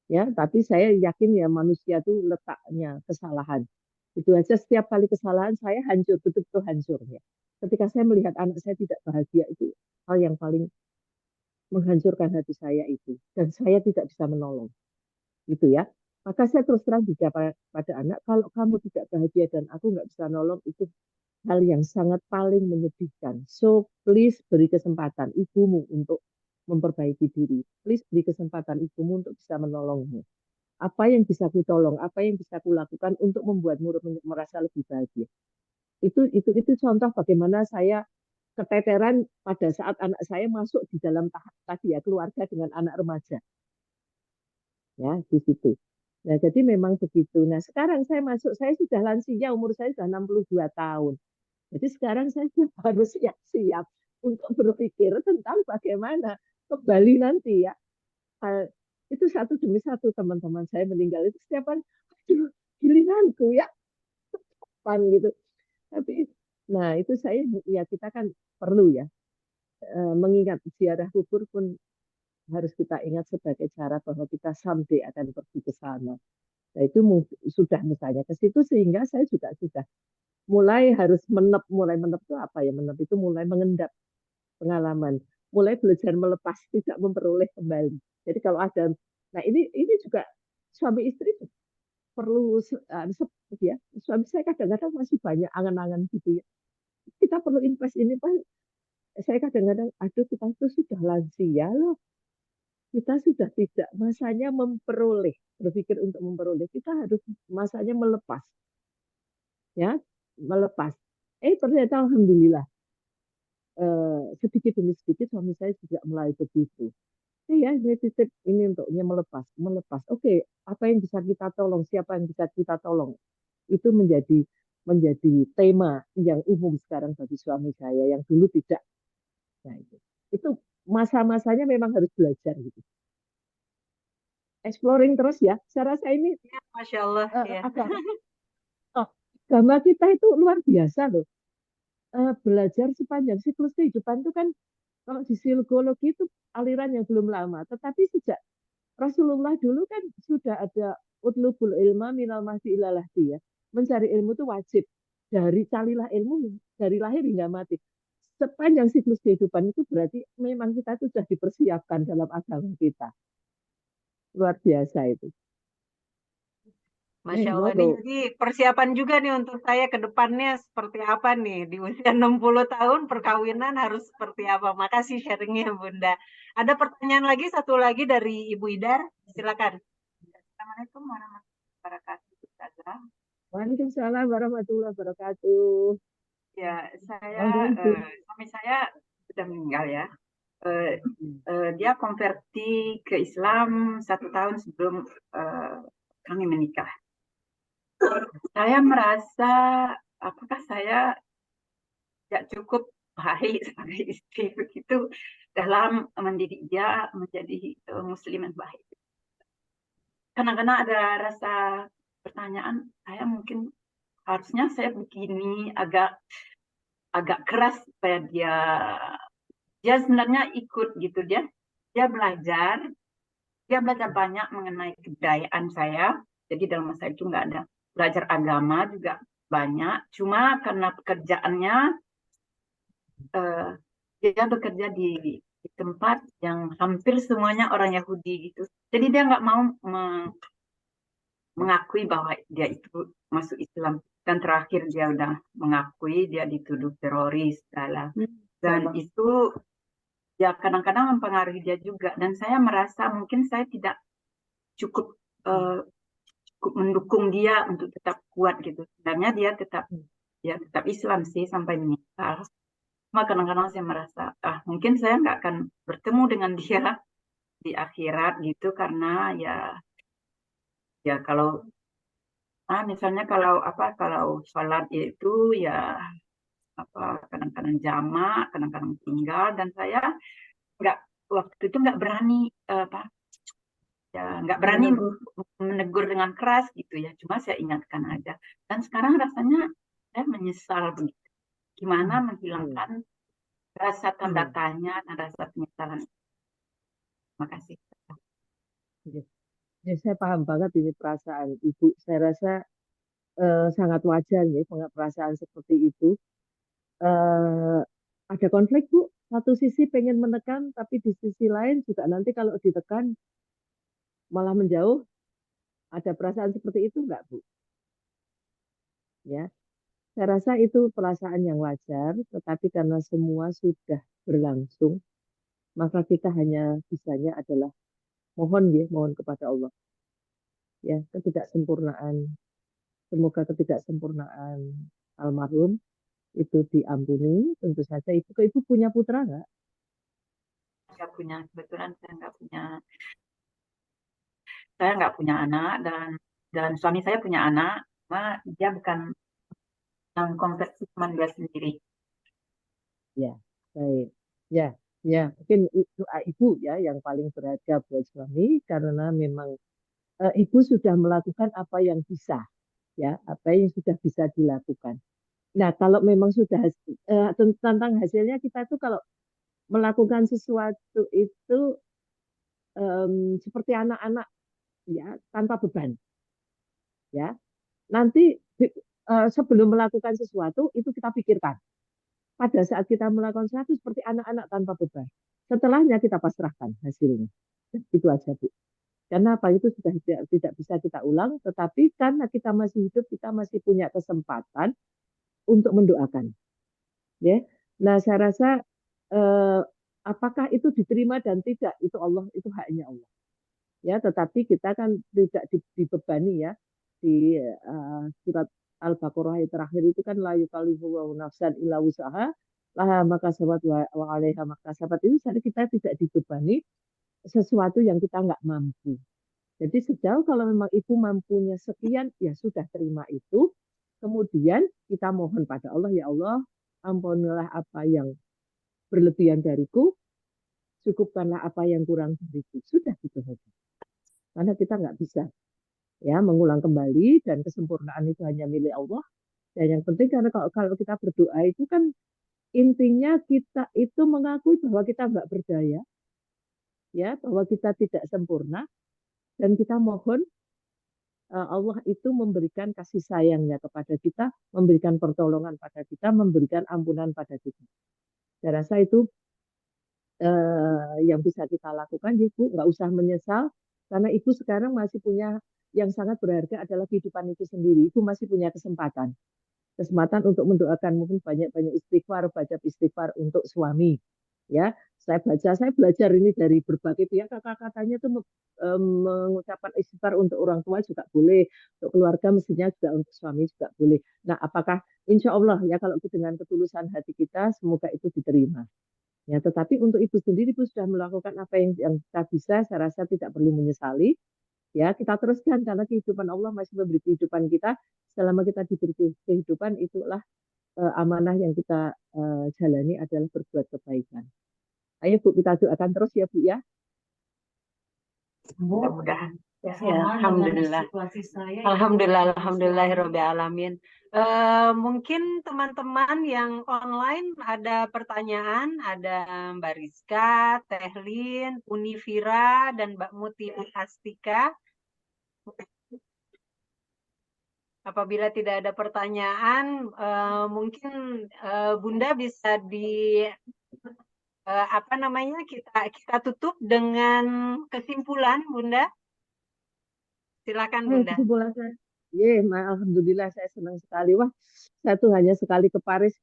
[SPEAKER 1] Ya, tapi saya yakin ya manusia itu letaknya kesalahan. Itu aja setiap kali kesalahan saya hancur, betul-betul hancur ya. Ketika saya melihat anak saya tidak bahagia itu hal yang paling menghancurkan hati saya itu dan saya tidak bisa menolong. Gitu ya. Maka saya terus terang bicara pada anak, kalau kamu tidak bahagia dan aku nggak bisa nolong, itu hal yang sangat paling menyedihkan. So, please beri kesempatan ibumu untuk memperbaiki diri. Please beri kesempatan ibumu untuk bisa menolongmu. Apa yang bisa ku tolong, apa yang bisa ku lakukan untuk membuatmu merasa lebih bahagia. Itu contoh bagaimana saya keteteran pada saat anak saya masuk di dalam tahap tadi ya keluarga dengan anak remaja ya di situ. Nah, jadi memang begitu. Nah, sekarang saya masuk, saya sudah lansia, umur saya sudah 62 tahun. Jadi sekarang saya harus siap-siap untuk berpikir tentang bagaimana kembali nanti ya. Itu satu demi satu teman-teman saya meninggal itu setiap hari, aduh, giliranku ya. kapan gitu. Tapi, nah itu saya ya kita kan perlu ya mengingat ziarah kubur pun harus kita ingat sebagai cara bahwa kita someday akan pergi ke sana. Nah itu sudah misalnya ke situ sehingga saya juga sudah mulai harus mulai menep itu apa ya, menep itu mulai mengendap pengalaman, mulai belajar melepas, tidak memperoleh kembali. Jadi kalau ada, nah ini juga suami istri perlu ya. Suami saya kadang-kadang masih banyak angan-angan gitu ya. Kita perlu invest ini Pak. Saya kadang-kadang, aduh kita itu sudah lansia loh. Kita sudah tidak masanya memperoleh, berpikir untuk memperoleh. Kita harus masanya melepas, ya, melepas. Ternyata alhamdulillah sedikit demi sedikit suami saya juga mulai begitu. Ya, ini titip ini untuknya melepas. Oke, apa yang bisa kita tolong, siapa yang bisa kita tolong, itu menjadi tema yang umum sekarang bagi suami saya yang dulu tidak. Nah, itu masa-masanya memang harus belajar gitu. Exploring terus ya. Saya rasa ini
[SPEAKER 2] Ya, Masya Allah. Ya.
[SPEAKER 1] agama kita itu luar biasa loh. Belajar sepanjang siklus kehidupan itu kan kalau di psikologi itu aliran yang belum lama. Tetapi sejak Rasulullah dulu kan sudah ada utlubul ilma minal mahdi ilal lahdi ya. Mencari ilmu itu wajib. Carilah ilmu dari lahir hingga mati. Sepanjang siklus kehidupan itu berarti memang kita itu sudah dipersiapkan dalam agama kita. Luar biasa itu.
[SPEAKER 2] Masya Allah, nih, jadi persiapan juga nih untuk saya ke depannya seperti apa nih. Di usia 60 tahun perkawinan harus seperti apa. Makasih sharingnya Bunda. Ada pertanyaan lagi, satu lagi dari Ibu Idar. Silakan. Assalamualaikum warahmatullahi wabarakatuh.
[SPEAKER 1] Waalaikumsalam warahmatullahi wabarakatuh.
[SPEAKER 2] Ya, suami saya sudah meninggal ya. Dia konversi ke Islam 1 tahun sebelum kami menikah. Saya merasa apakah saya tidak cukup baik sebagai istri begitu dalam mendidik dia menjadi muslim yang baik. Kadang-kadang ada rasa pertanyaan, saya mungkin harusnya saya begini agak keras supaya dia sebenarnya ikut gitu, dia belajar banyak mengenai kebudayaan saya. Jadi dalam masa itu nggak ada belajar agama juga banyak. Cuma karena pekerjaannya dia bekerja di tempat yang hampir semuanya orang Yahudi gitu. Jadi dia nggak mau mengakui bahwa dia itu masuk Islam. Dan terakhir dia udah mengakui dia dituduh teroris dan itu ya kadang-kadang mempengaruhi dia juga. Dan saya merasa mungkin saya tidak cukup mendukung dia untuk tetap kuat gitu. Sebenarnya dia tetap Islam sih sampai meninggal. Cuma kadang-kadang saya merasa mungkin saya nggak akan bertemu dengan dia di akhirat gitu karena ya kalau misalnya kalau sholat itu ya kadang-kadang jamak, kadang-kadang tinggal, dan saya waktu itu nggak berani nggak berani menegur dengan keras gitu ya, cuma saya ingatkan aja. Dan sekarang rasanya saya menyesal begitu. Gimana menghilangkan rasa tanda tanya dan rasa penyesalan. Terima kasih.
[SPEAKER 1] Ya, saya paham banget ini perasaan Ibu. Saya rasa sangat wajar ya perasaan seperti itu. Ada konflik Bu. Satu sisi pengen menekan, tapi di sisi lain juga nanti kalau ditekan malah menjauh. Ada perasaan seperti itu enggak Bu? Ya, saya rasa itu perasaan yang wajar, tetapi karena semua sudah berlangsung, maka kita hanya bisanya adalah mohon kepada Allah. Ya, semoga ketidaksempurnaan almarhum itu diampuni. Tentu saja Ibu punya putra nggak?
[SPEAKER 2] Nggak punya, kebetulan saya nggak punya anak, dan suami saya punya anak, cuma dia bukan yang konversi, cuma dia sendiri.
[SPEAKER 1] Ya, baik. Ya, mungkin itu Ibu ya yang paling berharga buat suami karena memang Ibu sudah melakukan apa yang bisa. ya apa yang sudah bisa dilakukan. Nah, kalau memang sudah tentang hasilnya kita tuh kalau melakukan sesuatu itu seperti anak-anak ya tanpa beban ya. Nanti sebelum melakukan sesuatu itu kita pikirkan. Pada saat kita melakukan sesuatu seperti anak-anak tanpa beban. Setelahnya kita pasrahkan hasilnya. Itu aja, Bu. Karena apa itu sudah tidak bisa kita ulang, tetapi karena kita masih hidup, kita masih punya kesempatan untuk mendoakan. Ya, nah saya rasa apakah itu diterima dan tidak itu Allah, itu haknya Allah. Ya, tetapi kita kan tidak dibebani ya di surat Al-Baqarah yang terakhir itu kan la yukallifu nafsan illa wusaha laha makasabat wa 'alaiha makasabat itu jadi kita tidak dibebani sesuatu yang kita nggak mampu. Jadi sejauh kalau memang ibu mampunya sekian, ya sudah terima itu. Kemudian kita mohon pada Allah, ya Allah, ampunilah apa yang berlebihan dariku, cukupkanlah apa yang kurang dariku. Sudah gitu saja. Karena kita nggak bisa ya mengulang kembali dan kesempurnaan itu hanya milik Allah. Dan yang penting karena kalau kita berdoa itu kan intinya kita itu mengakui bahwa kita nggak berdaya, ya bahwa kita tidak sempurna dan kita mohon Allah itu memberikan kasih sayangnya kepada kita, memberikan pertolongan pada kita, memberikan ampunan pada kita. Saya rasa itu yang bisa kita lakukan, Ibu nggak usah menyesal, karena Ibu sekarang masih punya yang sangat berharga adalah kehidupan itu sendiri. Ibu masih punya kesempatan untuk mendoakan mungkin banyak-banyak istighfar, baca istighfar untuk suami. Ya, saya belajar ini dari berbagai pihak. Kakak-kakaknya itu mengucapkan istighfar untuk orang tua juga boleh, untuk keluarga mestinya juga untuk suami juga boleh. Nah, apakah insya Allah ya kalau dengan ketulusan hati kita semoga itu diterima. Ya, tetapi untuk ibu sendiri ibu sudah melakukan apa yang kita bisa, saya rasa tidak perlu menyesali. Ya, kita teruskan karena kehidupan Allah masih memberi kehidupan kita. Selama kita diberi kehidupan itulah amanah yang kita jalani adalah berbuat kebaikan. Ayo Bu, kita doakan terus ya Bu ya.
[SPEAKER 2] Mudah-mudahan. Ya, alhamdulillah. Alhamdulillahirobbilalamin. Mungkin teman-teman yang online ada pertanyaan, ada Mbak Rizka, Teh Lin, Unifira, dan Mbak Muti Astika. Apabila tidak ada pertanyaan, mungkin Bunda bisa kita tutup dengan kesimpulan, Bunda. Silakan, Bunda.
[SPEAKER 1] Kesimpulan saya, alhamdulillah saya senang sekali. Wah, saya tuh hanya sekali ke Paris,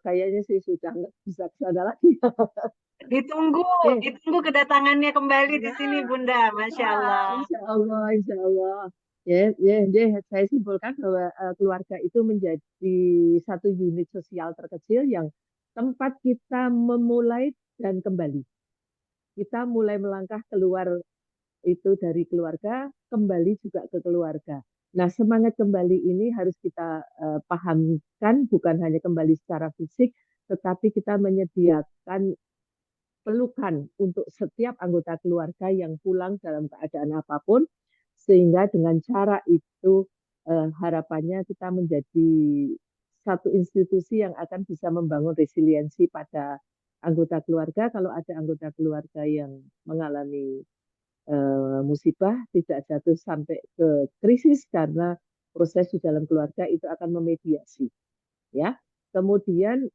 [SPEAKER 1] kayaknya sih sudah nggak bisa ke sana lagi.
[SPEAKER 2] Ditunggu kedatangannya kembali di sini, Bunda. Masya Allah.
[SPEAKER 1] Insya Allah, insya Allah. Saya simpulkan bahwa keluarga itu menjadi satu unit sosial terkecil yang tempat kita memulai dan kembali. Kita mulai melangkah keluar itu dari keluarga, kembali juga ke keluarga. Nah, semangat kembali ini harus kita pahamkan, bukan hanya kembali secara fisik, tetapi kita menyediakan pelukan untuk setiap anggota keluarga yang pulang dalam keadaan apapun, sehingga dengan cara itu harapannya kita menjadi satu institusi yang akan bisa membangun resiliensi pada anggota keluarga. Kalau ada anggota keluarga yang mengalami musibah, tidak jatuh sampai ke krisis karena proses di dalam keluarga itu akan memediasi. Ya, kemudian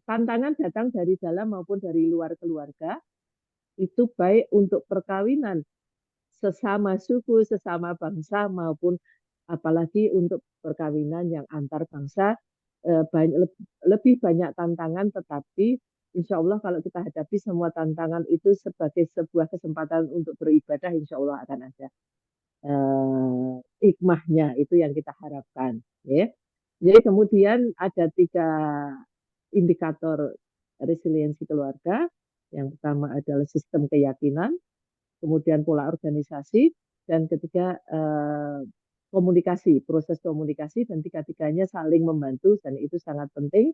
[SPEAKER 1] tantangan datang dari dalam maupun dari luar keluarga, itu baik untuk perkawinan sesama suku, sesama bangsa, maupun apalagi untuk perkawinan yang antar bangsa, lebih banyak tantangan, tetapi insya Allah kalau kita hadapi semua tantangan itu sebagai sebuah kesempatan untuk beribadah, insya Allah akan ada hikmahnya, itu yang kita harapkan. Ya. Jadi kemudian ada 3 indikator resiliensi keluarga. Yang pertama adalah sistem keyakinan, kemudian pola organisasi, dan ketiga komunikasi, proses komunikasi, dan tiga-tiganya saling membantu, dan itu sangat penting.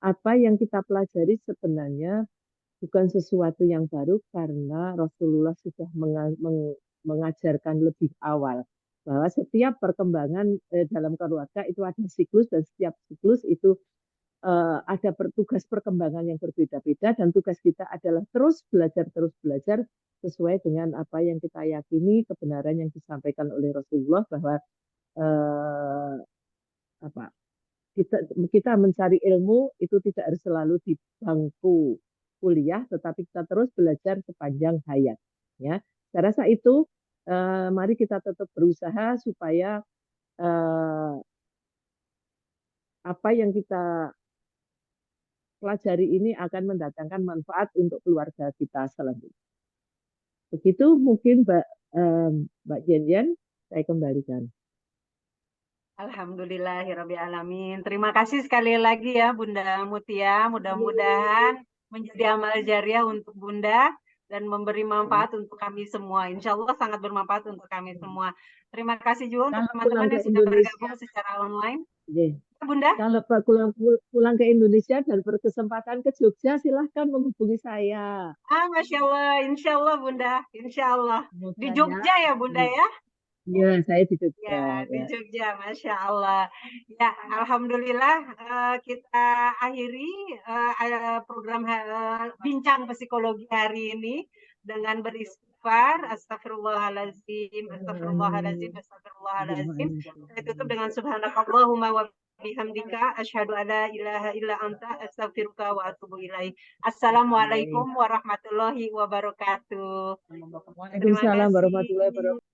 [SPEAKER 1] Apa yang kita pelajari sebenarnya bukan sesuatu yang baru karena Rasulullah sudah mengajarkan lebih awal bahwa setiap perkembangan dalam keluarga itu ada siklus, dan setiap siklus itu ada tugas perkembangan yang berbeda-beda, dan tugas kita adalah terus belajar sesuai dengan apa yang kita yakini, kebenaran yang disampaikan oleh Rasulullah, bahwa kita mencari ilmu itu tidak harus selalu di bangku kuliah, tetapi kita terus belajar sepanjang hayat. Ya, saya rasa itu mari kita tetap berusaha supaya apa yang kita pelajari ini akan mendatangkan manfaat untuk keluarga kita selanjutnya. Begitu mungkin Mbak Jen, saya kembalikan.
[SPEAKER 2] Alhamdulillahirrabbilalamin. Terima kasih sekali lagi ya Bunda Mutia. Mudah-mudahan menjadi amal jariah untuk Bunda dan memberi manfaat untuk kami semua. Insya Allah sangat bermanfaat untuk kami semua. Terima kasih juga untuk teman-teman yang sudah bergabung secara online. Bunda?
[SPEAKER 1] Kalau pulang ke Indonesia dan berkesempatan ke Jogja, silahkan menghubungi saya.
[SPEAKER 2] Masya Allah, insya Allah Bunda, insya Allah. Di Jogja ya Bunda ya?
[SPEAKER 1] Ya, saya di Jogja.
[SPEAKER 2] Ya, di Jogja, Masya Allah. Ya, Alhamdulillah kita akhiri program Bincang Psikologi hari ini dengan beristighfar. Astagfirullahaladzim, astagfirullahaladzim, astagfirullahaladzim. Saya tutup dengan subhanakallahumma wa bihamdika asyhadu alla ilaha illa anta astaghfiruka wa atubu ilaik. Assalamualaikum warahmatullahi wabarakatuh.
[SPEAKER 1] Waalaikumsalam warahmatullahi wabarakatuh.